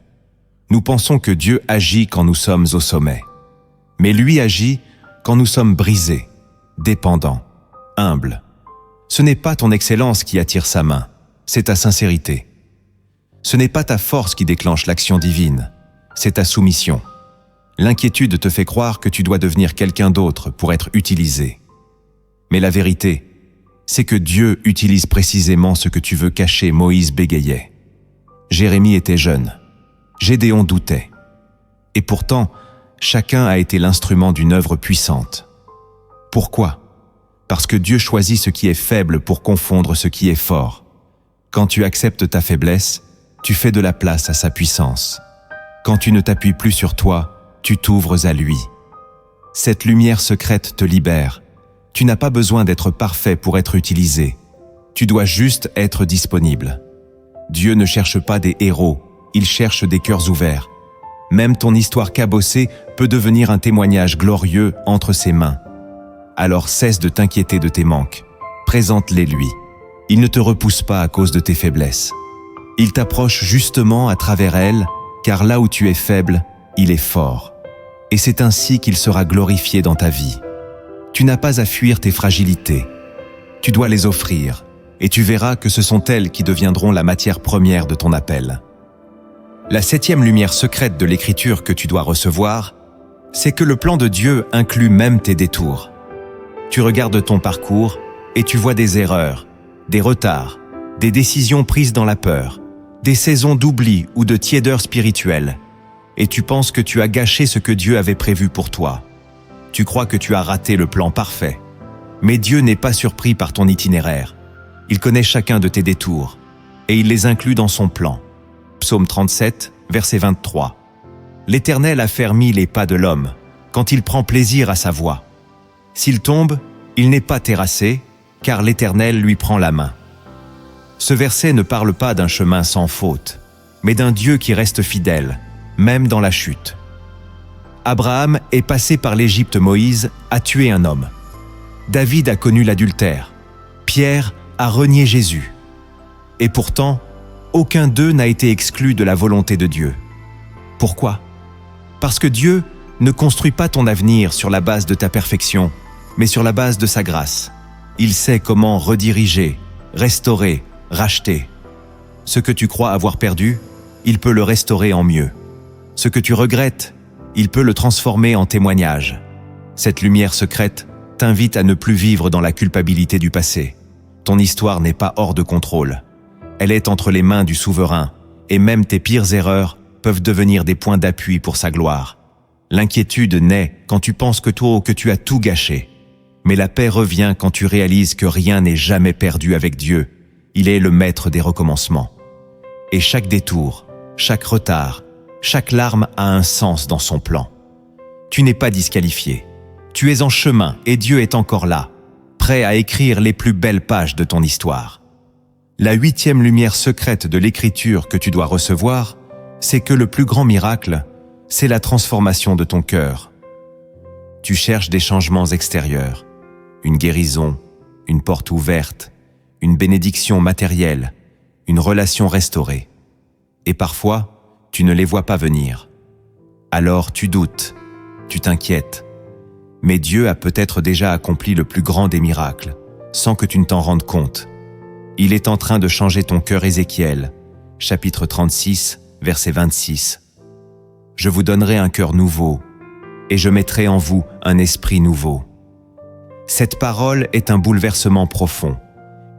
Nous pensons que Dieu agit quand nous sommes au sommet. Mais lui agit quand nous sommes brisés, dépendants, humbles. Ce n'est pas ton excellence qui attire sa main, c'est ta sincérité. Ce n'est pas ta force qui déclenche l'action divine, c'est ta soumission. L'inquiétude te fait croire que tu dois devenir quelqu'un d'autre pour être utilisé. Mais la vérité, c'est que Dieu utilise précisément ce que tu veux cacher. Moïse bégayait. Jérémie était jeune. Gédéon doutait. Et pourtant, chacun a été l'instrument d'une œuvre puissante. Pourquoi ? Parce que Dieu choisit ce qui est faible pour confondre ce qui est fort. Quand tu acceptes ta faiblesse, tu fais de la place à sa puissance. Quand tu ne t'appuies plus sur toi, tu t'ouvres à lui. Cette lumière secrète te libère. Tu n'as pas besoin d'être parfait pour être utilisé. Tu dois juste être disponible. Dieu ne cherche pas des héros, il cherche des cœurs ouverts. Même ton histoire cabossée peut devenir un témoignage glorieux entre ses mains. Alors cesse de t'inquiéter de tes manques. Présente-les lui. Il ne te repousse pas à cause de tes faiblesses. Il t'approche justement à travers elles, car là où tu es faible, il est fort. Et c'est ainsi qu'il sera glorifié dans ta vie. Tu n'as pas à fuir tes fragilités. Tu dois les offrir, et tu verras que ce sont elles qui deviendront la matière première de ton appel. La 7e lumière secrète de l'Écriture que tu dois recevoir, c'est que le plan de Dieu inclut même tes détours. Tu regardes ton parcours et tu vois des erreurs, des retards, des décisions prises dans la peur, des saisons d'oubli ou de tiédeur spirituelle, et tu penses que tu as gâché ce que Dieu avait prévu pour toi. Tu crois que tu as raté le plan parfait. Mais Dieu n'est pas surpris par ton itinéraire. Il connaît chacun de tes détours, et il les inclut dans son plan. Psaume 37, verset 23. L'Éternel a fermi les pas de l'homme, quand il prend plaisir à sa voie. S'il tombe, il n'est pas terrassé, car l'Éternel lui prend la main. Ce verset ne parle pas d'un chemin sans faute, mais d'un Dieu qui reste fidèle, même dans la chute. Abraham est passé par l'Égypte, Moïse a tué un homme. David a connu l'adultère. Pierre a renié Jésus. Et pourtant, aucun d'eux n'a été exclu de la volonté de Dieu. Pourquoi? Parce que Dieu ne construit pas ton avenir sur la base de ta perfection, mais sur la base de sa grâce. Il sait comment rediriger, restaurer, racheter. Ce que tu crois avoir perdu, il peut le restaurer en mieux. Ce que tu regrettes, il peut le transformer en témoignage. Cette lumière secrète t'invite à ne plus vivre dans la culpabilité du passé. Ton histoire n'est pas hors de contrôle. Elle est entre les mains du souverain, et même tes pires erreurs peuvent devenir des points d'appui pour sa gloire. L'inquiétude naît quand tu penses que tu as tout gâché. Mais la paix revient quand tu réalises que rien n'est jamais perdu avec Dieu. Il est le maître des recommencements. Et chaque détour, chaque retard, chaque larme a un sens dans son plan. Tu n'es pas disqualifié. Tu es en chemin et Dieu est encore là, prêt à écrire les plus belles pages de ton histoire. La 8e lumière secrète de l'Écriture que tu dois recevoir, c'est que le plus grand miracle, c'est la transformation de ton cœur. Tu cherches des changements extérieurs, une guérison, une porte ouverte, une bénédiction matérielle, une relation restaurée. Et parfois, tu ne les vois pas venir. Alors tu doutes, tu t'inquiètes. Mais Dieu a peut-être déjà accompli le plus grand des miracles, sans que tu ne t'en rendes compte. Il est en train de changer ton cœur. Ézéchiel, chapitre 36, verset 26. Je vous donnerai un cœur nouveau, et je mettrai en vous un esprit nouveau. Cette parole est un bouleversement profond,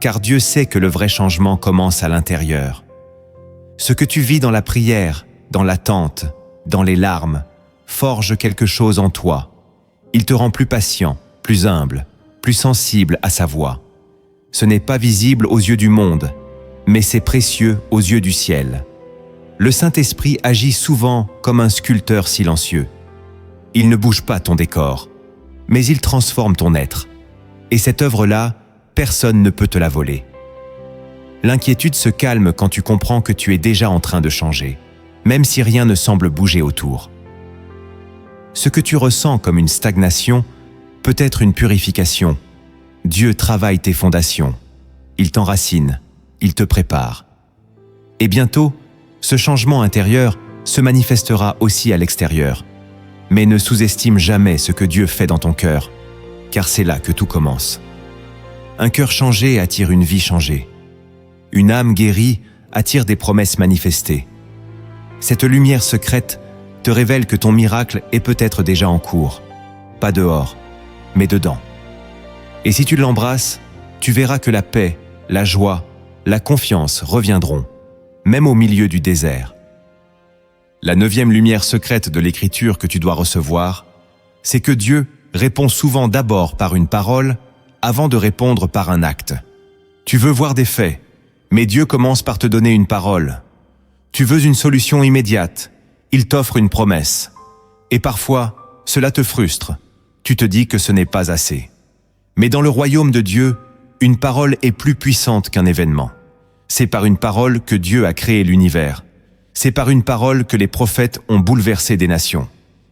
car Dieu sait que le vrai changement commence à l'intérieur. Ce que tu vis dans la prière, dans l'attente, dans les larmes, forge quelque chose en toi. Il te rend plus patient, plus humble, plus sensible à sa voix. Ce n'est pas visible aux yeux du monde, mais c'est précieux aux yeux du ciel. Le Saint-Esprit agit souvent comme un sculpteur silencieux. Il ne bouge pas ton décor, mais il transforme ton être. Et cette œuvre-là, personne ne peut te la voler. L'inquiétude se calme quand tu comprends que tu es déjà en train de changer, même si rien ne semble bouger autour. Ce que tu ressens comme une stagnation peut être une purification. Dieu travaille tes fondations. Il t'enracine, il te prépare. Et bientôt, ce changement intérieur se manifestera aussi à l'extérieur. Mais ne sous-estime jamais ce que Dieu fait dans ton cœur, car c'est là que tout commence. Un cœur changé attire une vie changée. Une âme guérie attire des promesses manifestées. Cette lumière secrète te révèle que ton miracle est peut-être déjà en cours, pas dehors, mais dedans. Et si tu l'embrasses, tu verras que la paix, la joie, la confiance reviendront, même au milieu du désert. La 9e lumière secrète de l'Écriture que tu dois recevoir, c'est que Dieu répond souvent d'abord par une parole avant de répondre par un acte. Tu veux voir des faits, mais Dieu commence par te donner une parole. Tu veux une solution immédiate, il t'offre une promesse. Et parfois, cela te frustre. Tu te dis que ce n'est pas assez. Mais dans le royaume de Dieu, une parole est plus puissante qu'un événement. C'est par une parole que Dieu a créé l'univers. C'est par une parole que les prophètes ont bouleversé des nations.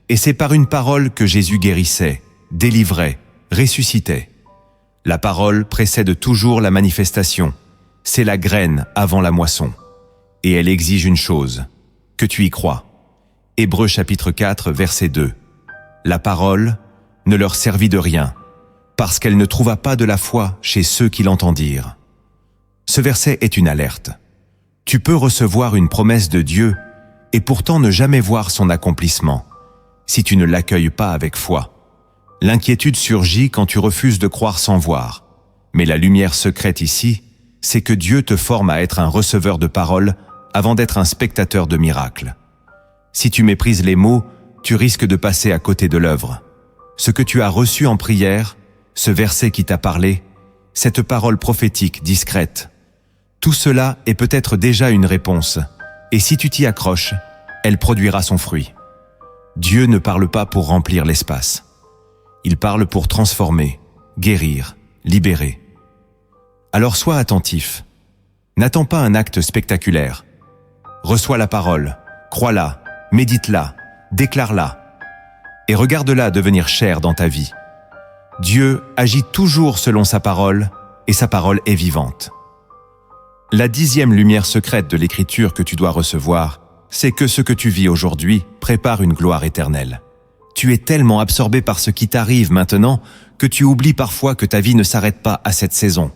Et c'est par une parole que Jésus guérissait, délivrait, ressuscitait. La parole précède toujours la manifestation. C'est la graine avant la moisson. Et elle exige une chose, que tu y crois. Hébreux chapitre 4, verset 2. La parole ne leur servit de rien, parce qu'elle ne trouva pas de la foi chez ceux qui l'entendirent. Ce verset est une alerte. Tu peux recevoir une promesse de Dieu et pourtant ne jamais voir son accomplissement, si tu ne l'accueilles pas avec foi. L'inquiétude surgit quand tu refuses de croire sans voir. Mais la lumière secrète ici, c'est que Dieu te forme à être un receveur de paroles avant d'être un spectateur de miracles. Si tu méprises les mots, tu risques de passer à côté de l'œuvre. Ce que tu as reçu en prière, ce verset qui t'a parlé, cette parole prophétique discrète, tout cela est peut-être déjà une réponse, et si tu t'y accroches, elle produira son fruit. Dieu ne parle pas pour remplir l'espace. Il parle pour transformer, guérir, libérer. Alors sois attentif. N'attends pas un acte spectaculaire. Reçois la parole, crois-la, médite-la, déclare-la, et regarde-la devenir chère dans ta vie. Dieu agit toujours selon sa parole, et sa parole est vivante. La 10e lumière secrète de l'Écriture que tu dois recevoir, c'est que ce que tu vis aujourd'hui prépare une gloire éternelle. Tu es tellement absorbé par ce qui t'arrive maintenant que tu oublies parfois que ta vie ne s'arrête pas à cette saison.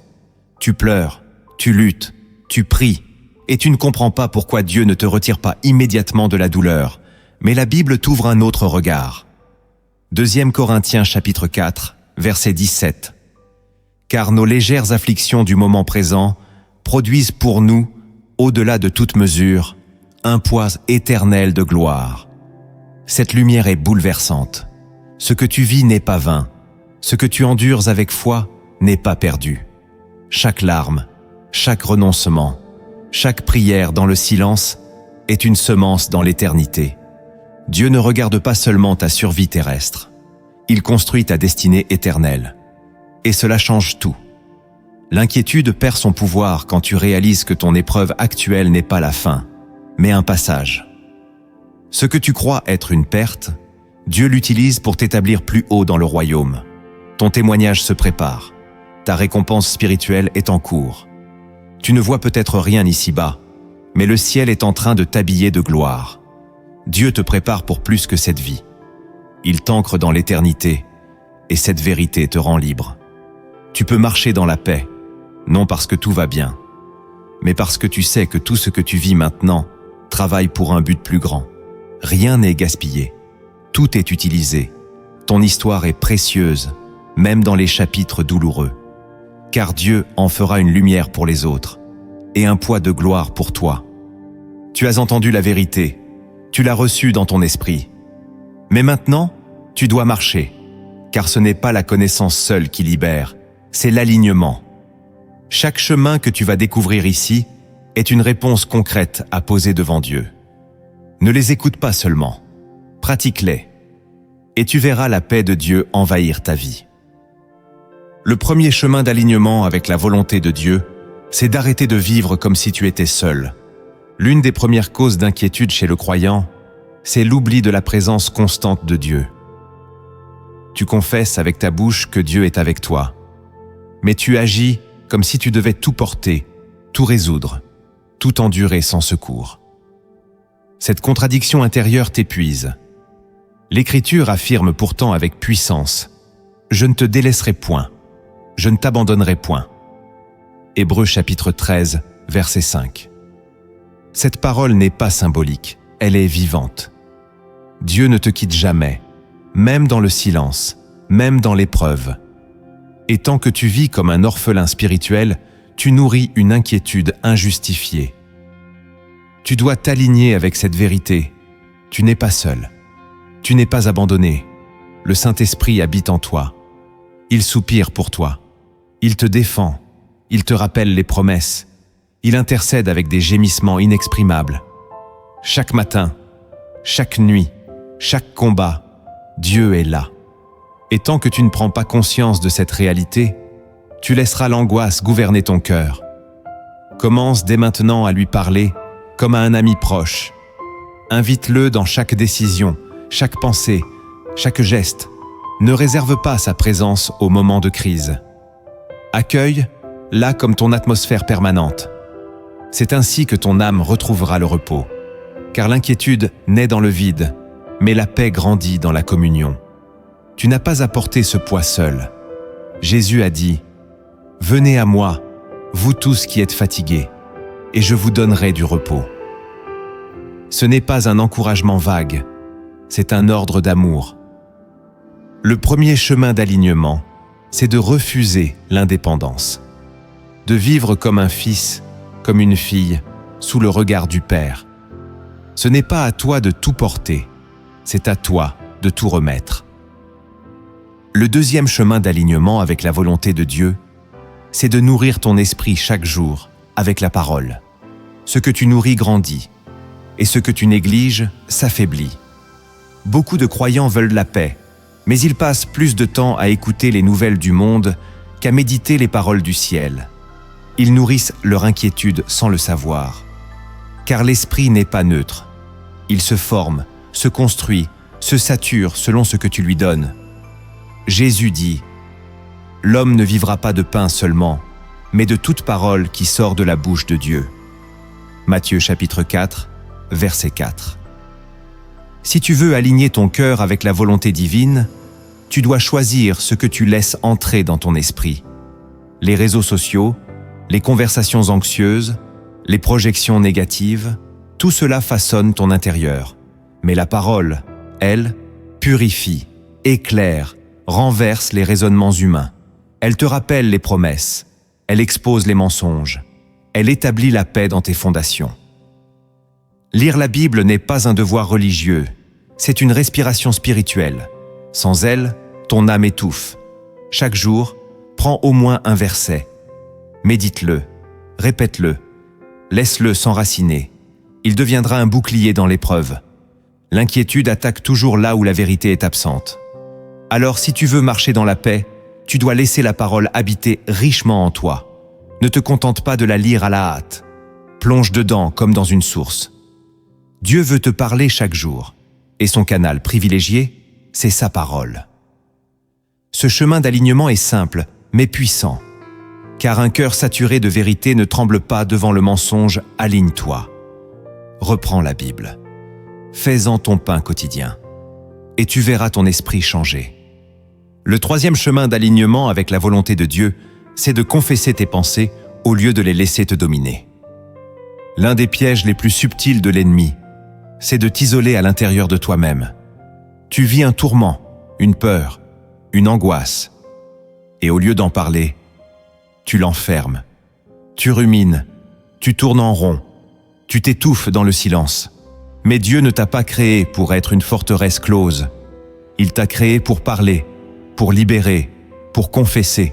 Tu pleures, tu luttes, tu pries, et tu ne comprends pas pourquoi Dieu ne te retire pas immédiatement de la douleur. Mais la Bible t'ouvre un autre regard. 2 Corinthiens chapitre 4, verset 17. Car nos légères afflictions du moment présent produisent pour nous, au-delà de toute mesure, un poids éternel de gloire. Cette lumière est bouleversante. Ce que tu vis n'est pas vain. Ce que tu endures avec foi n'est pas perdu. Chaque larme, chaque renoncement, chaque prière dans le silence est une semence dans l'éternité. Dieu ne regarde pas seulement ta survie terrestre. Il construit ta destinée éternelle. Et cela change tout. L'inquiétude perd son pouvoir quand tu réalises que ton épreuve actuelle n'est pas la fin, mais un passage. Ce que tu crois être une perte, Dieu l'utilise pour t'établir plus haut dans le royaume. Ton témoignage se prépare. Ta récompense spirituelle est en cours. Tu ne vois peut-être rien ici-bas, mais le ciel est en train de t'habiller de gloire. Dieu te prépare pour plus que cette vie. Il t'ancre dans l'éternité, et cette vérité te rend libre. Tu peux marcher dans la paix, non parce que tout va bien, mais parce que tu sais que tout ce que tu vis maintenant travaille pour un but plus grand. Rien n'est gaspillé, tout est utilisé. Ton histoire est précieuse, même dans les chapitres douloureux. Car Dieu en fera une lumière pour les autres, et un poids de gloire pour toi. Tu as entendu la vérité, tu l'as reçue dans ton esprit. Mais maintenant, tu dois marcher, car ce n'est pas la connaissance seule qui libère, c'est l'alignement. Chaque chemin que tu vas découvrir ici est une réponse concrète à poser devant Dieu. Ne les écoute pas seulement, pratique-les, et tu verras la paix de Dieu envahir ta vie. Le premier chemin d'alignement avec la volonté de Dieu, c'est d'arrêter de vivre comme si tu étais seul. L'une des premières causes d'inquiétude chez le croyant, c'est l'oubli de la présence constante de Dieu. Tu confesses avec ta bouche que Dieu est avec toi, mais tu agis comme si tu devais tout porter, tout résoudre, tout endurer sans secours. Cette contradiction intérieure t'épuise. L'Écriture affirme pourtant avec puissance « Je ne te délaisserai point, je ne t'abandonnerai point ». Hébreux chapitre 13, verset 5. Cette parole n'est pas symbolique, elle est vivante. Dieu ne te quitte jamais, même dans le silence, même dans l'épreuve. Et tant que tu vis comme un orphelin spirituel, tu nourris une inquiétude injustifiée. Tu dois t'aligner avec cette vérité. Tu n'es pas seul. Tu n'es pas abandonné. Le Saint-Esprit habite en toi. Il soupire pour toi. Il te défend. Il te rappelle les promesses. Il intercède avec des gémissements inexprimables. Chaque matin, chaque nuit, chaque combat, Dieu est là. Et tant que tu ne prends pas conscience de cette réalité, tu laisseras l'angoisse gouverner ton cœur. Commence dès maintenant à lui parler comme à un ami proche. Invite-le dans chaque décision, chaque pensée, chaque geste. Ne réserve pas sa présence au moment de crise. Accueille-la comme ton atmosphère permanente. C'est ainsi que ton âme retrouvera le repos. Car l'inquiétude naît dans le vide, mais la paix grandit dans la communion. Tu n'as pas à porter ce poids seul. Jésus a dit « Venez à moi, vous tous qui êtes fatigués, et je vous donnerai du repos. » Ce n'est pas un encouragement vague, c'est un ordre d'amour. Le premier chemin d'alignement, c'est de refuser l'indépendance, de vivre comme un fils, comme une fille, sous le regard du Père. Ce n'est pas à toi de tout porter, c'est à toi de tout remettre. Le deuxième chemin d'alignement avec la volonté de Dieu, c'est de nourrir ton esprit chaque jour avec la parole. Ce que tu nourris grandit, et ce que tu négliges s'affaiblit. Beaucoup de croyants veulent la paix, mais ils passent plus de temps à écouter les nouvelles du monde qu'à méditer les paroles du ciel. Ils nourrissent leur inquiétude sans le savoir. Car l'esprit n'est pas neutre. Il se forme, se construit, se sature selon ce que tu lui donnes. Jésus dit « L'homme ne vivra pas de pain seulement, mais de toute parole qui sort de la bouche de Dieu. » Matthieu chapitre 4, verset 4. Si tu veux aligner ton cœur avec la volonté divine, tu dois choisir ce que tu laisses entrer dans ton esprit. Les réseaux sociaux, les conversations anxieuses, les projections négatives, tout cela façonne ton intérieur. Mais la parole, elle, purifie, éclaire, renverse les raisonnements humains. Elle te rappelle les promesses, elle expose les mensonges, elle établit la paix dans tes fondations. Lire la Bible n'est pas un devoir religieux, c'est une respiration spirituelle. Sans elle, ton âme étouffe. Chaque jour, prends au moins un verset. Médite-le, répète-le, laisse-le s'enraciner. Il deviendra un bouclier dans l'épreuve. L'inquiétude attaque toujours là où la vérité est absente. Alors si tu veux marcher dans la paix, tu dois laisser la parole habiter richement en toi. Ne te contente pas de la lire à la hâte. Plonge dedans comme dans une source. Dieu veut te parler chaque jour, et son canal privilégié, c'est sa parole. Ce chemin d'alignement est simple, mais puissant. Car un cœur saturé de vérité ne tremble pas devant le mensonge, aligne-toi. Reprends la Bible. Fais-en ton pain quotidien, et tu verras ton esprit changer. Le troisième chemin d'alignement avec la volonté de Dieu, c'est de confesser tes pensées au lieu de les laisser te dominer. L'un des pièges les plus subtils de l'ennemi, c'est de t'isoler à l'intérieur de toi-même. Tu vis un tourment, une peur, une angoisse, et au lieu d'en parler, tu l'enfermes, tu rumines, tu tournes en rond, tu t'étouffes dans le silence. Mais Dieu ne t'a pas créé pour être une forteresse close. Il t'a créé pour parler, pour libérer, pour confesser.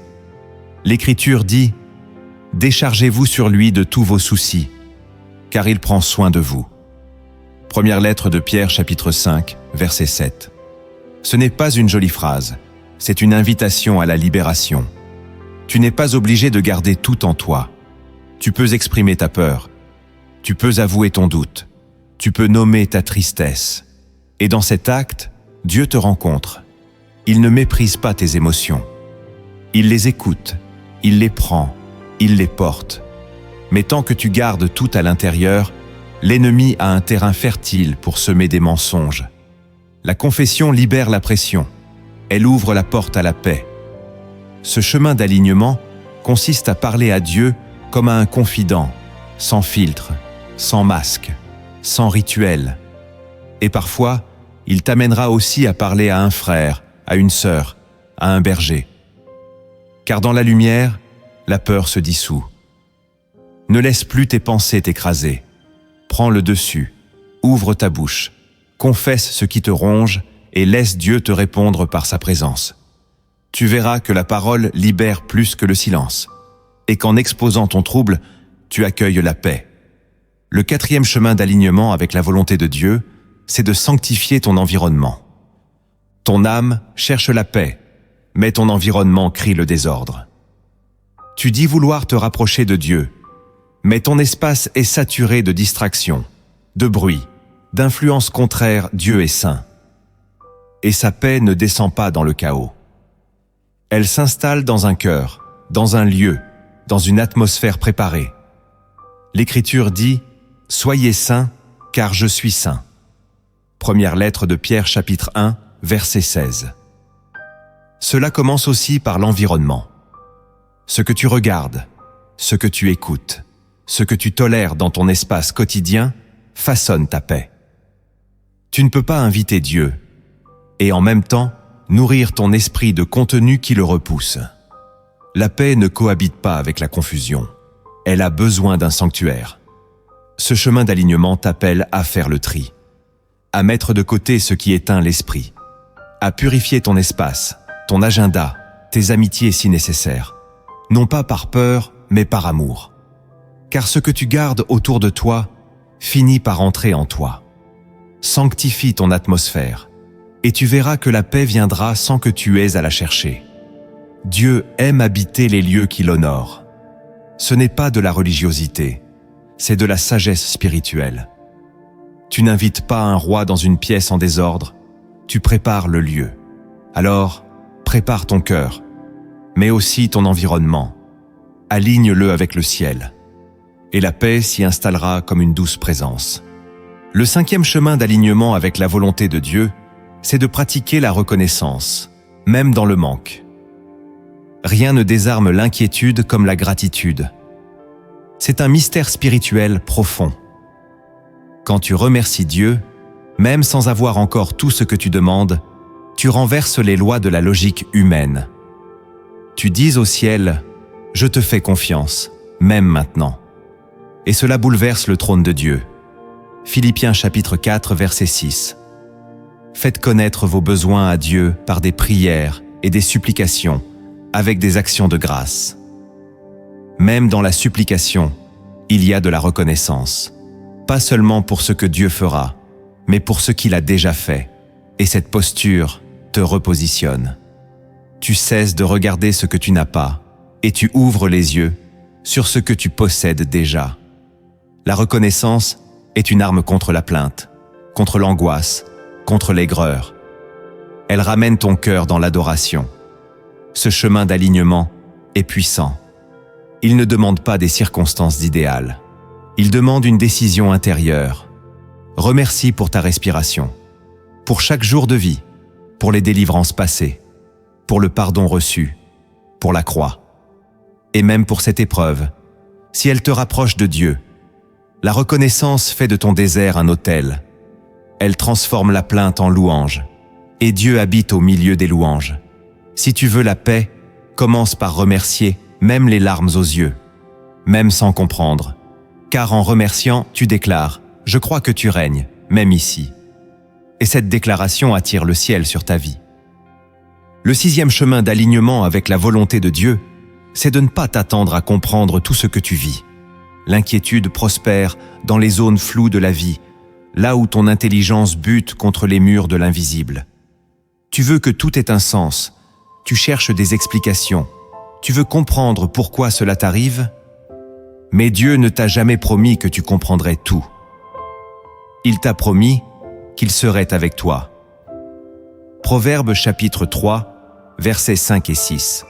L'Écriture dit « Déchargez-vous sur lui de tous vos soucis, car il prend soin de vous. » Première lettre de Pierre, chapitre 5, verset 7. Ce n'est pas une jolie phrase, c'est une invitation à la libération. Tu n'es pas obligé de garder tout en toi. Tu peux exprimer ta peur. Tu peux avouer ton doute. Tu peux nommer ta tristesse. Et dans cet acte, Dieu te rencontre. Il ne méprise pas tes émotions. Il les écoute, il les prend, il les porte. Mais tant que tu gardes tout à l'intérieur, l'ennemi a un terrain fertile pour semer des mensonges. La confession libère la pression. Elle ouvre la porte à la paix. Ce chemin d'alignement consiste à parler à Dieu comme à un confident, sans filtre, sans masque, sans rituel. Et parfois, il t'amènera aussi à parler à un frère, à une sœur, à un berger. Car dans la lumière, la peur se dissout. Ne laisse plus tes pensées t'écraser. Prends le dessus, ouvre ta bouche, confesse ce qui te ronge et laisse Dieu te répondre par sa présence. Tu verras que la parole libère plus que le silence, et qu'en exposant ton trouble, tu accueilles la paix. Le quatrième chemin d'alignement avec la volonté de Dieu, c'est de sanctifier ton environnement. Ton âme cherche la paix, mais ton environnement crie le désordre. Tu dis vouloir te rapprocher de Dieu, Mais ton espace est saturé de distractions, de bruit, d'influences contraires. Dieu est saint. Et sa paix ne descend pas dans le chaos. Elle s'installe dans un cœur, dans un lieu, dans une atmosphère préparée. L'Écriture dit « Soyez saints, car je suis saint ». Première lettre de Pierre chapitre 1, verset 16. Cela commence aussi par l'environnement. Ce que tu regardes, ce que tu écoutes, ce que tu tolères dans ton espace quotidien façonne ta paix. Tu ne peux pas inviter Dieu et en même temps nourrir ton esprit de contenu qui le repousse. La paix ne cohabite pas avec la confusion. Elle a besoin d'un sanctuaire. Ce chemin d'alignement t'appelle à faire le tri, à mettre de côté ce qui éteint l'esprit, à purifier ton espace, ton agenda, tes amitiés si nécessaire, non pas par peur, mais par amour. Car ce que tu gardes autour de toi finit par entrer en toi. Sanctifie ton atmosphère, et tu verras que la paix viendra sans que tu aies à la chercher. Dieu aime habiter les lieux qui l'honorent. Ce n'est pas de la religiosité, c'est de la sagesse spirituelle. Tu n'invites pas un roi dans une pièce en désordre, tu prépares le lieu. Alors, prépare ton cœur, mais aussi ton environnement. Aligne-le avec le ciel, et la paix s'y installera comme une douce présence. Le 5e chemin d'alignement avec la volonté de Dieu, c'est de pratiquer la reconnaissance, même dans le manque. Rien ne désarme l'inquiétude comme la gratitude. C'est un mystère spirituel profond. Quand tu remercies Dieu, même sans avoir encore tout ce que tu demandes, tu renverses les lois de la logique humaine. Tu dis au ciel « Je te fais confiance, même maintenant ». Et cela bouleverse le trône de Dieu. Philippiens chapitre 4, verset 6. Faites connaître vos besoins à Dieu par des prières et des supplications, avec des actions de grâce. Même dans la supplication, il y a de la reconnaissance. Pas seulement pour ce que Dieu fera, mais pour ce qu'il a déjà fait. Et cette posture te repositionne. Tu cesses de regarder ce que tu n'as pas, et tu ouvres les yeux sur ce que tu possèdes déjà. La reconnaissance est une arme contre la plainte, contre l'angoisse, contre l'aigreur. Elle ramène ton cœur dans l'adoration. Ce chemin d'alignement est puissant. Il ne demande pas des circonstances idéales. Il demande une décision intérieure. Remercie pour ta respiration, pour chaque jour de vie, pour les délivrances passées, pour le pardon reçu, pour la croix. Et même pour cette épreuve, si elle te rapproche de Dieu, la reconnaissance fait de ton désert un autel. Elle transforme la plainte en louange, et Dieu habite au milieu des louanges. Si tu veux la paix, commence par remercier, même les larmes aux yeux, même sans comprendre. Car en remerciant, tu déclares « Je crois que tu règnes, même ici ». Et cette déclaration attire le ciel sur ta vie. Le 6e chemin d'alignement avec la volonté de Dieu, c'est de ne pas t'attendre à comprendre tout ce que tu vis. L'inquiétude prospère dans les zones floues de la vie, là où ton intelligence bute contre les murs de l'invisible. Tu veux que tout ait un sens, tu cherches des explications, tu veux comprendre pourquoi cela t'arrive, mais Dieu ne t'a jamais promis que tu comprendrais tout. Il t'a promis qu'il serait avec toi. Proverbes chapitre 3, versets 5 et 6.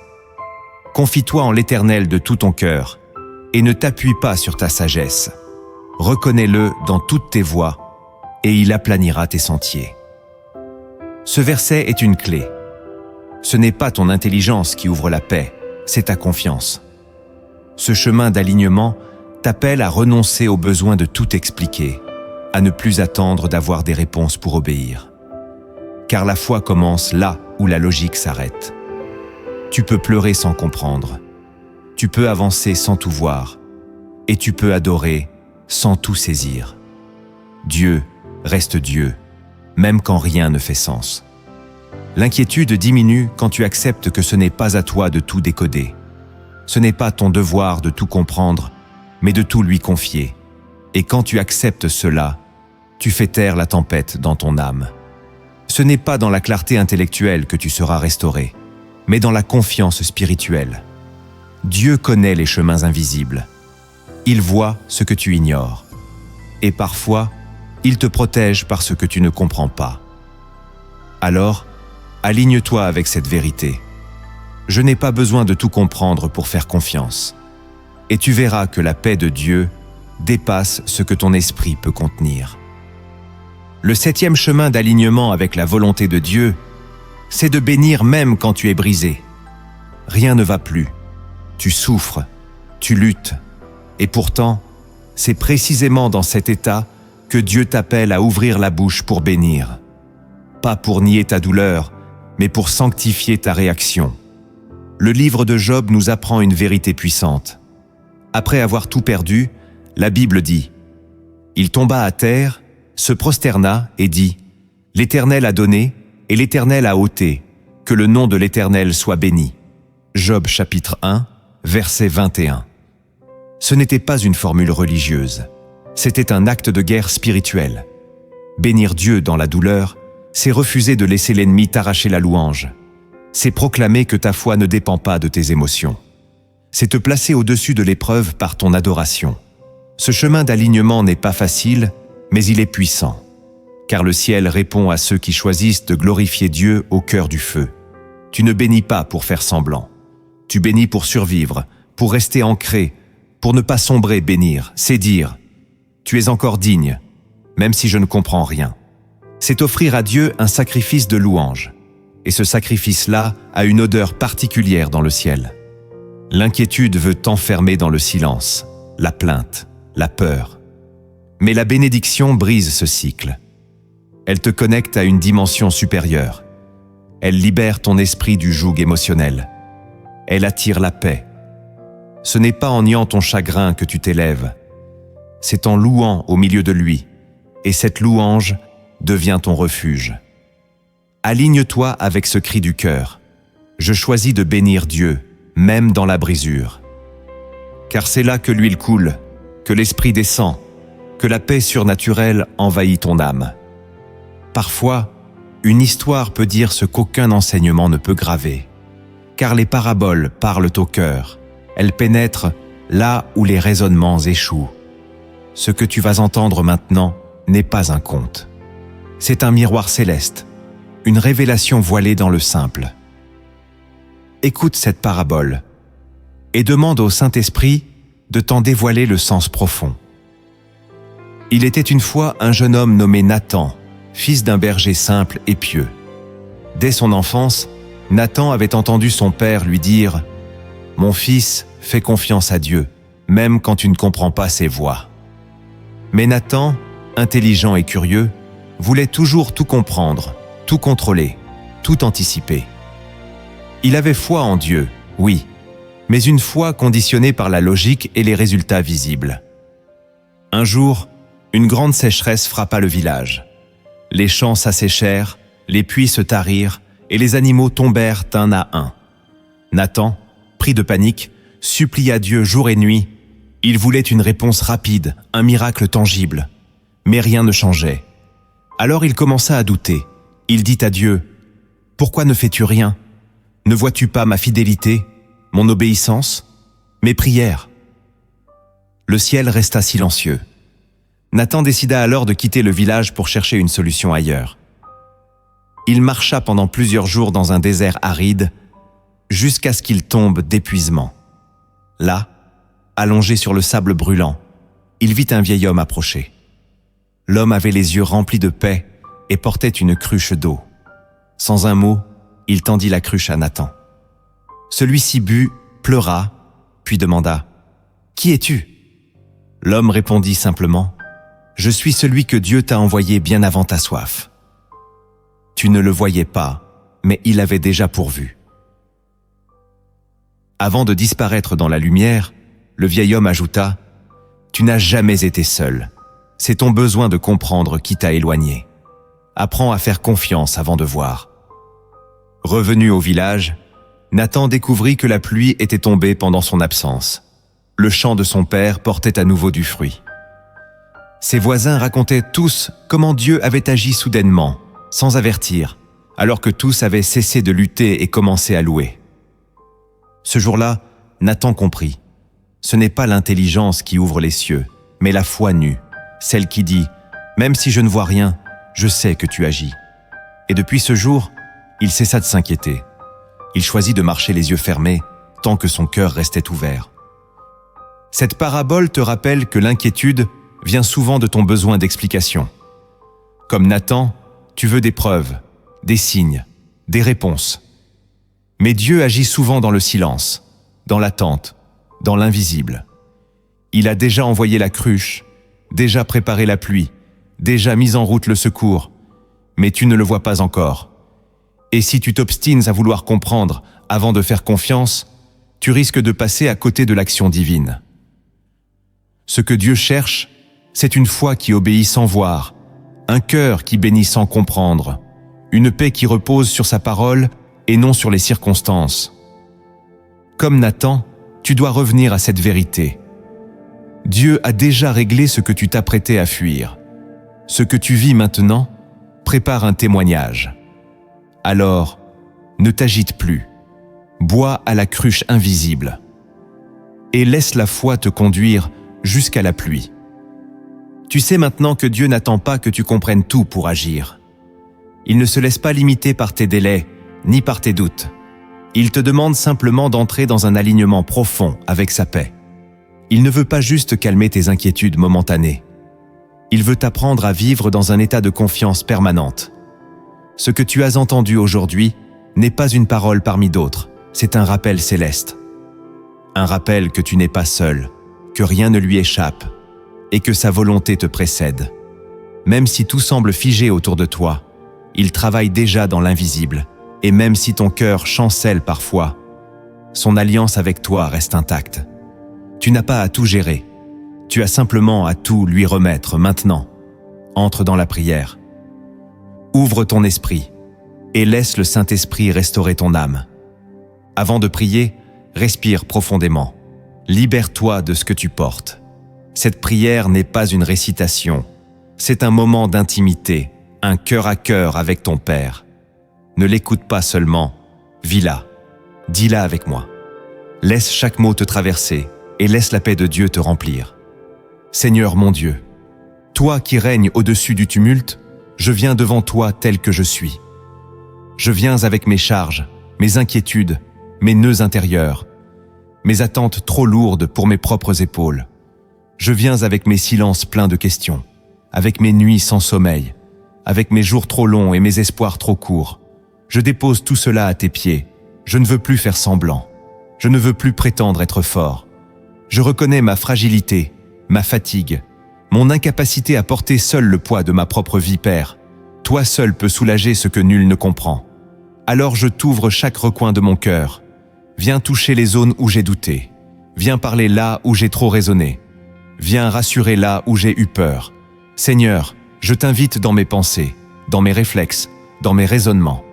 Confie-toi en l'Éternel de tout ton cœur, et ne t'appuie pas sur ta sagesse. Reconnais-le dans toutes tes voies, et il aplanira tes sentiers. Ce verset est une clé. Ce n'est pas ton intelligence qui ouvre la paix, c'est ta confiance. Ce chemin d'alignement t'appelle à renoncer au besoin de tout expliquer, à ne plus attendre d'avoir des réponses pour obéir. Car la foi commence là où la logique s'arrête. Tu peux pleurer sans comprendre. Tu peux avancer sans tout voir, et tu peux adorer sans tout saisir. Dieu reste Dieu, même quand rien ne fait sens. L'inquiétude diminue quand tu acceptes que ce n'est pas à toi de tout décoder. Ce n'est pas ton devoir de tout comprendre, mais de tout lui confier. Et quand tu acceptes cela, tu fais taire la tempête dans ton âme. Ce n'est pas dans la clarté intellectuelle que tu seras restauré, mais dans la confiance spirituelle. Dieu connaît les chemins invisibles. il voit ce que tu ignores. Et parfois, il te protège par ce que tu ne comprends pas. Alors, aligne-toi avec cette vérité. Je n'ai pas besoin de tout comprendre pour faire confiance. Et tu verras que la paix de Dieu dépasse ce que ton esprit peut contenir. Le 7e chemin d'alignement avec la volonté de Dieu, c'est de bénir même quand tu es brisé. Rien ne va plus. Tu souffres, tu luttes. Et pourtant, c'est précisément dans cet état que Dieu t'appelle à ouvrir la bouche pour bénir. Pas pour nier ta douleur, mais pour sanctifier ta réaction. Le livre de Job nous apprend une vérité puissante. Après avoir tout perdu, la Bible dit « Il tomba à terre, se prosterna et dit « L'Éternel a donné et l'Éternel a ôté, que le nom de l'Éternel soit béni. » Job chapitre 1, verset 21. Ce n'était pas une formule religieuse, c'était un acte de guerre spirituelle. Bénir Dieu dans la douleur, c'est refuser de laisser l'ennemi t'arracher la louange. C'est proclamer que ta foi ne dépend pas de tes émotions. C'est te placer au-dessus de l'épreuve par ton adoration. Ce chemin d'alignement n'est pas facile, mais il est puissant. Car le ciel répond à ceux qui choisissent de glorifier Dieu au cœur du feu. Tu ne bénis pas pour faire semblant. Tu bénis pour survivre, pour rester ancré, pour ne pas sombrer. Bénir, c'est dire « Tu es encore digne, même si je ne comprends rien ». C'est offrir à Dieu un sacrifice de louange. Et ce sacrifice-là a une odeur particulière dans le ciel. L'inquiétude veut t'enfermer dans le silence, la plainte, la peur. Mais la bénédiction brise ce cycle. Elle te connecte à une dimension supérieure. Elle libère ton esprit du joug émotionnel. Elle attire la paix. Ce n'est pas en niant ton chagrin que tu t'élèves. C'est en louant au milieu de lui. Et cette louange devient ton refuge. Aligne-toi avec ce cri du cœur. Je choisis de bénir Dieu, même dans la brisure. Car c'est là que l'huile coule, que l'esprit descend, que la paix surnaturelle envahit ton âme. Parfois, une histoire peut dire ce qu'aucun enseignement ne peut graver. Car les paraboles parlent au cœur. Elles pénètrent là où les raisonnements échouent. Ce que tu vas entendre maintenant n'est pas un conte. C'est un miroir céleste, une révélation voilée dans le simple. Écoute cette parabole et demande au Saint-Esprit de t'en dévoiler le sens profond. Il était une fois un jeune homme nommé Nathan, fils d'un berger simple et pieux. Dès son enfance, Nathan avait entendu son père lui dire « Mon fils, fais confiance à Dieu, même quand tu ne comprends pas ses voies. » Mais Nathan, intelligent et curieux, voulait toujours tout comprendre, tout contrôler, tout anticiper. Il avait foi en Dieu, oui, mais une foi conditionnée par la logique et les résultats visibles. Un jour, une grande sécheresse frappa le village. Les champs s'asséchèrent, les puits se tarirent et les animaux tombèrent un à un. Nathan, pris de panique, supplia Dieu jour et nuit. Il voulait une réponse rapide, un miracle tangible. Mais rien ne changeait. Alors il commença à douter. Il dit à Dieu, « Pourquoi ne fais-tu rien? Ne vois-tu pas ma fidélité, mon obéissance, mes prières ?» Le ciel resta silencieux. Nathan décida alors de quitter le village pour chercher une solution ailleurs. Il marcha pendant plusieurs jours dans un désert aride, jusqu'à ce qu'il tombe d'épuisement. Là, allongé sur le sable brûlant, il vit un vieil homme approcher. L'homme avait les yeux remplis de paix et portait une cruche d'eau. Sans un mot, il tendit la cruche à Nathan. Celui-ci but, pleura, puis demanda « Qui es-tu » L'homme répondit simplement « Je suis celui que Dieu t'a envoyé bien avant ta soif. » Tu ne le voyais pas, mais il avait déjà pourvu. Avant de disparaître dans la lumière, le vieil homme ajouta « Tu n'as jamais été seul. C'est ton besoin de comprendre qui t'a éloigné. Apprends à faire confiance avant de voir. » Revenu au village, Nathan découvrit que la pluie était tombée pendant son absence. Le champ de son père portait à nouveau du fruit. Ses voisins racontaient tous comment Dieu avait agi soudainement, sans avertir, alors que tous avaient cessé de lutter et commencé à louer. Ce jour-là, Nathan comprit. Ce n'est pas l'intelligence qui ouvre les cieux, mais la foi nue, celle qui dit « Même si je ne vois rien, je sais que tu agis. » Et depuis ce jour, il cessa de s'inquiéter. Il choisit de marcher les yeux fermés, tant que son cœur restait ouvert. Cette parabole te rappelle que l'inquiétude vient souvent de ton besoin d'explication. Comme Nathan, tu veux des preuves, des signes, des réponses. Mais Dieu agit souvent dans le silence, dans l'attente, dans l'invisible. Il a déjà envoyé la cruche, déjà préparé la pluie, déjà mis en route le secours, mais tu ne le vois pas encore. Et si tu t'obstines à vouloir comprendre avant de faire confiance, tu risques de passer à côté de l'action divine. Ce que Dieu cherche, c'est une foi qui obéit sans voir, un cœur qui bénit sans comprendre, une paix qui repose sur sa parole et non sur les circonstances. Comme Nathan, tu dois revenir à cette vérité. Dieu a déjà réglé ce que tu t'apprêtais à fuir. Ce que tu vis maintenant prépare un témoignage. Alors, ne t'agite plus. Bois à la cruche invisible. Et laisse la foi te conduire jusqu'à la pluie. Tu sais maintenant que Dieu n'attend pas que tu comprennes tout pour agir. Il ne se laisse pas limiter par tes délais, ni par tes doutes. Il te demande simplement d'entrer dans un alignement profond avec sa paix. Il ne veut pas juste calmer tes inquiétudes momentanées. Il veut t'apprendre à vivre dans un état de confiance permanente. Ce que tu as entendu aujourd'hui n'est pas une parole parmi d'autres, c'est un rappel céleste. Un rappel que tu n'es pas seul, que rien ne lui échappe et que sa volonté te précède. Même si tout semble figé autour de toi, il travaille déjà dans l'invisible, et même si ton cœur chancelle parfois, son alliance avec toi reste intacte. Tu n'as pas à tout gérer, tu as simplement à tout lui remettre maintenant. Entre dans la prière. Ouvre ton esprit et laisse le Saint-Esprit restaurer ton âme. Avant de prier, respire profondément. Libère-toi de ce que tu portes. Cette prière n'est pas une récitation, c'est un moment d'intimité, un cœur à cœur avec ton Père. Ne l'écoute pas seulement, vis-la, dis-la avec moi. Laisse chaque mot te traverser et laisse la paix de Dieu te remplir. Seigneur mon Dieu, toi qui règnes au-dessus du tumulte, je viens devant toi tel que je suis. Je viens avec mes charges, mes inquiétudes, mes nœuds intérieurs, mes attentes trop lourdes pour mes propres épaules. Je viens avec mes silences pleins de questions, avec mes nuits sans sommeil, avec mes jours trop longs et mes espoirs trop courts. Je dépose tout cela à tes pieds. Je ne veux plus faire semblant. Je ne veux plus prétendre être fort. Je reconnais ma fragilité, ma fatigue, mon incapacité à porter seul le poids de ma propre vie, Père. Toi seul peux soulager ce que nul ne comprend. Alors je t'ouvre chaque recoin de mon cœur. Viens toucher les zones où j'ai douté. Viens parler là où j'ai trop raisonné. Viens rassurer là où j'ai eu peur. Seigneur, je t'invite dans mes pensées, dans mes réflexes, dans mes raisonnements.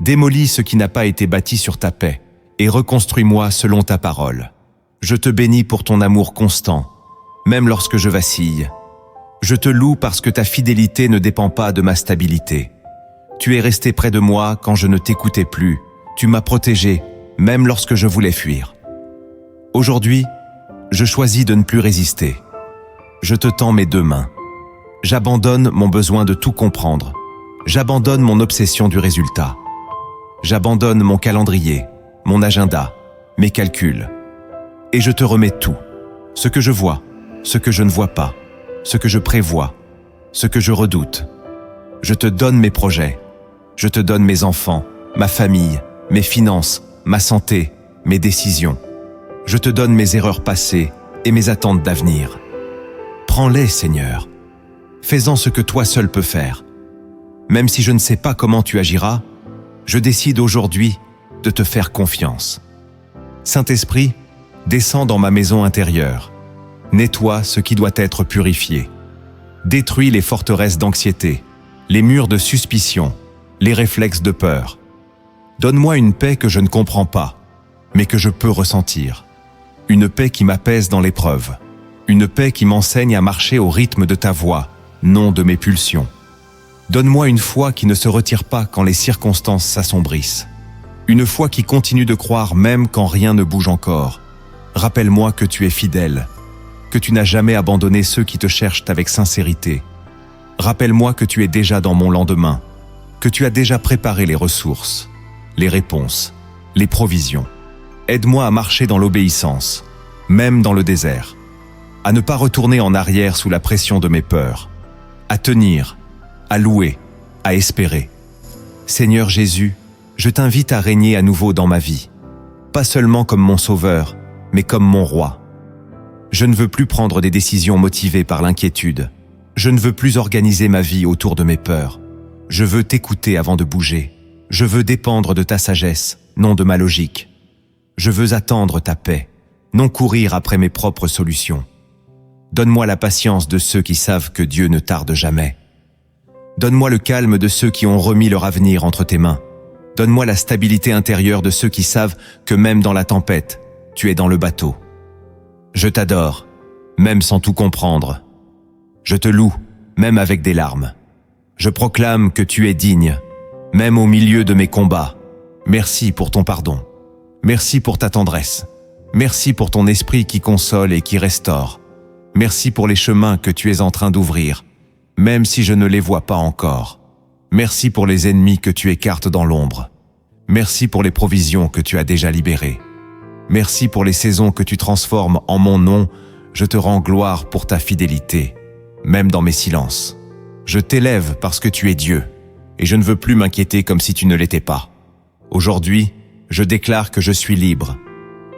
Démolis ce qui n'a pas été bâti sur ta paix et reconstruis-moi selon ta parole. Je te bénis pour ton amour constant, même lorsque je vacille. Je te loue parce que ta fidélité ne dépend pas de ma stabilité. Tu es resté près de moi quand je ne t'écoutais plus. Tu m'as protégé, même lorsque je voulais fuir. Aujourd'hui, je choisis de ne plus résister. Je te tends mes deux mains. J'abandonne mon besoin de tout comprendre. J'abandonne mon obsession du résultat. J'abandonne mon calendrier, mon agenda, mes calculs. Et je te remets tout. Ce que je vois, ce que je ne vois pas, ce que je prévois, ce que je redoute. Je te donne mes projets. Je te donne mes enfants, ma famille, mes finances, ma santé, mes décisions. Je te donne mes erreurs passées et mes attentes d'avenir. Prends-les, Seigneur. Fais-en ce que toi seul peux faire. Même si je ne sais pas comment tu agiras, je décide aujourd'hui de te faire confiance. Saint-Esprit, descends dans ma maison intérieure. Nettoie ce qui doit être purifié. Détruis les forteresses d'anxiété, les murs de suspicion, les réflexes de peur. Donne-moi une paix que je ne comprends pas, mais que je peux ressentir. Une paix qui m'apaise dans l'épreuve. Une paix qui m'enseigne à marcher au rythme de ta voix, non de mes pulsions. Donne-moi une foi qui ne se retire pas quand les circonstances s'assombrissent. Une foi qui continue de croire même quand rien ne bouge encore. Rappelle-moi que tu es fidèle, que tu n'as jamais abandonné ceux qui te cherchent avec sincérité. Rappelle-moi que tu es déjà dans mon lendemain, que tu as déjà préparé les ressources, les réponses, les provisions. Aide-moi à marcher dans l'obéissance, même dans le désert, à ne pas retourner en arrière sous la pression de mes peurs, à tenir, à louer, à espérer. Seigneur Jésus, je t'invite à régner à nouveau dans ma vie, pas seulement comme mon sauveur, mais comme mon roi. Je ne veux plus prendre des décisions motivées par l'inquiétude. Je ne veux plus organiser ma vie autour de mes peurs. Je veux t'écouter avant de bouger. Je veux dépendre de ta sagesse, non de ma logique. Je veux attendre ta paix, non courir après mes propres solutions. Donne-moi la patience de ceux qui savent que Dieu ne tarde jamais. Donne-moi le calme de ceux qui ont remis leur avenir entre tes mains. Donne-moi la stabilité intérieure de ceux qui savent que même dans la tempête, tu es dans le bateau. Je t'adore, même sans tout comprendre. Je te loue, même avec des larmes. Je proclame que tu es digne, même au milieu de mes combats. Merci pour ton pardon. Merci pour ta tendresse. Merci pour ton esprit qui console et qui restaure. Merci pour les chemins que tu es en train d'ouvrir, même si je ne les vois pas encore. Merci pour les ennemis que tu écartes dans l'ombre. Merci pour les provisions que tu as déjà libérées. Merci pour les saisons que tu transformes en mon nom. Je te rends gloire pour ta fidélité, même dans mes silences. Je t'élève parce que tu es Dieu, et je ne veux plus m'inquiéter comme si tu ne l'étais pas. Aujourd'hui, je déclare que je suis libre,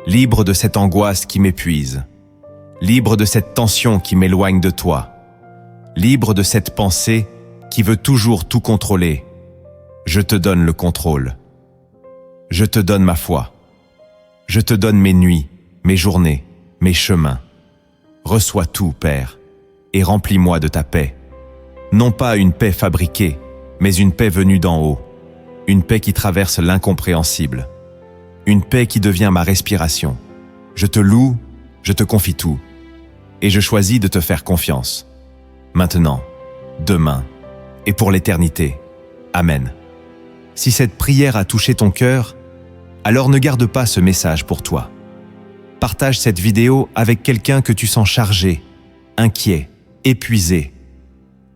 libre de cette angoisse qui m'épuise, libre de cette tension qui m'éloigne de toi, libre de cette pensée qui veut toujours tout contrôler. Je te donne le contrôle. Je te donne ma foi. Je te donne mes nuits, mes journées, mes chemins. Reçois tout, Père, et remplis-moi de ta paix. Non pas une paix fabriquée, mais une paix venue d'en haut. Une paix qui traverse l'incompréhensible. Une paix qui devient ma respiration. Je te loue, je te confie tout. Et je choisis de te faire confiance. Maintenant, demain, et pour l'éternité. Amen. Si cette prière a touché ton cœur, alors ne garde pas ce message pour toi. Partage cette vidéo avec quelqu'un que tu sens chargé, inquiet, épuisé.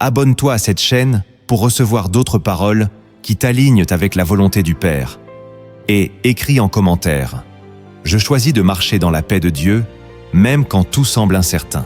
Abonne-toi à cette chaîne pour recevoir d'autres paroles qui t'alignent avec la volonté du Père. Et écris en commentaire. Je choisis de marcher dans la paix de Dieu, même quand tout semble incertain.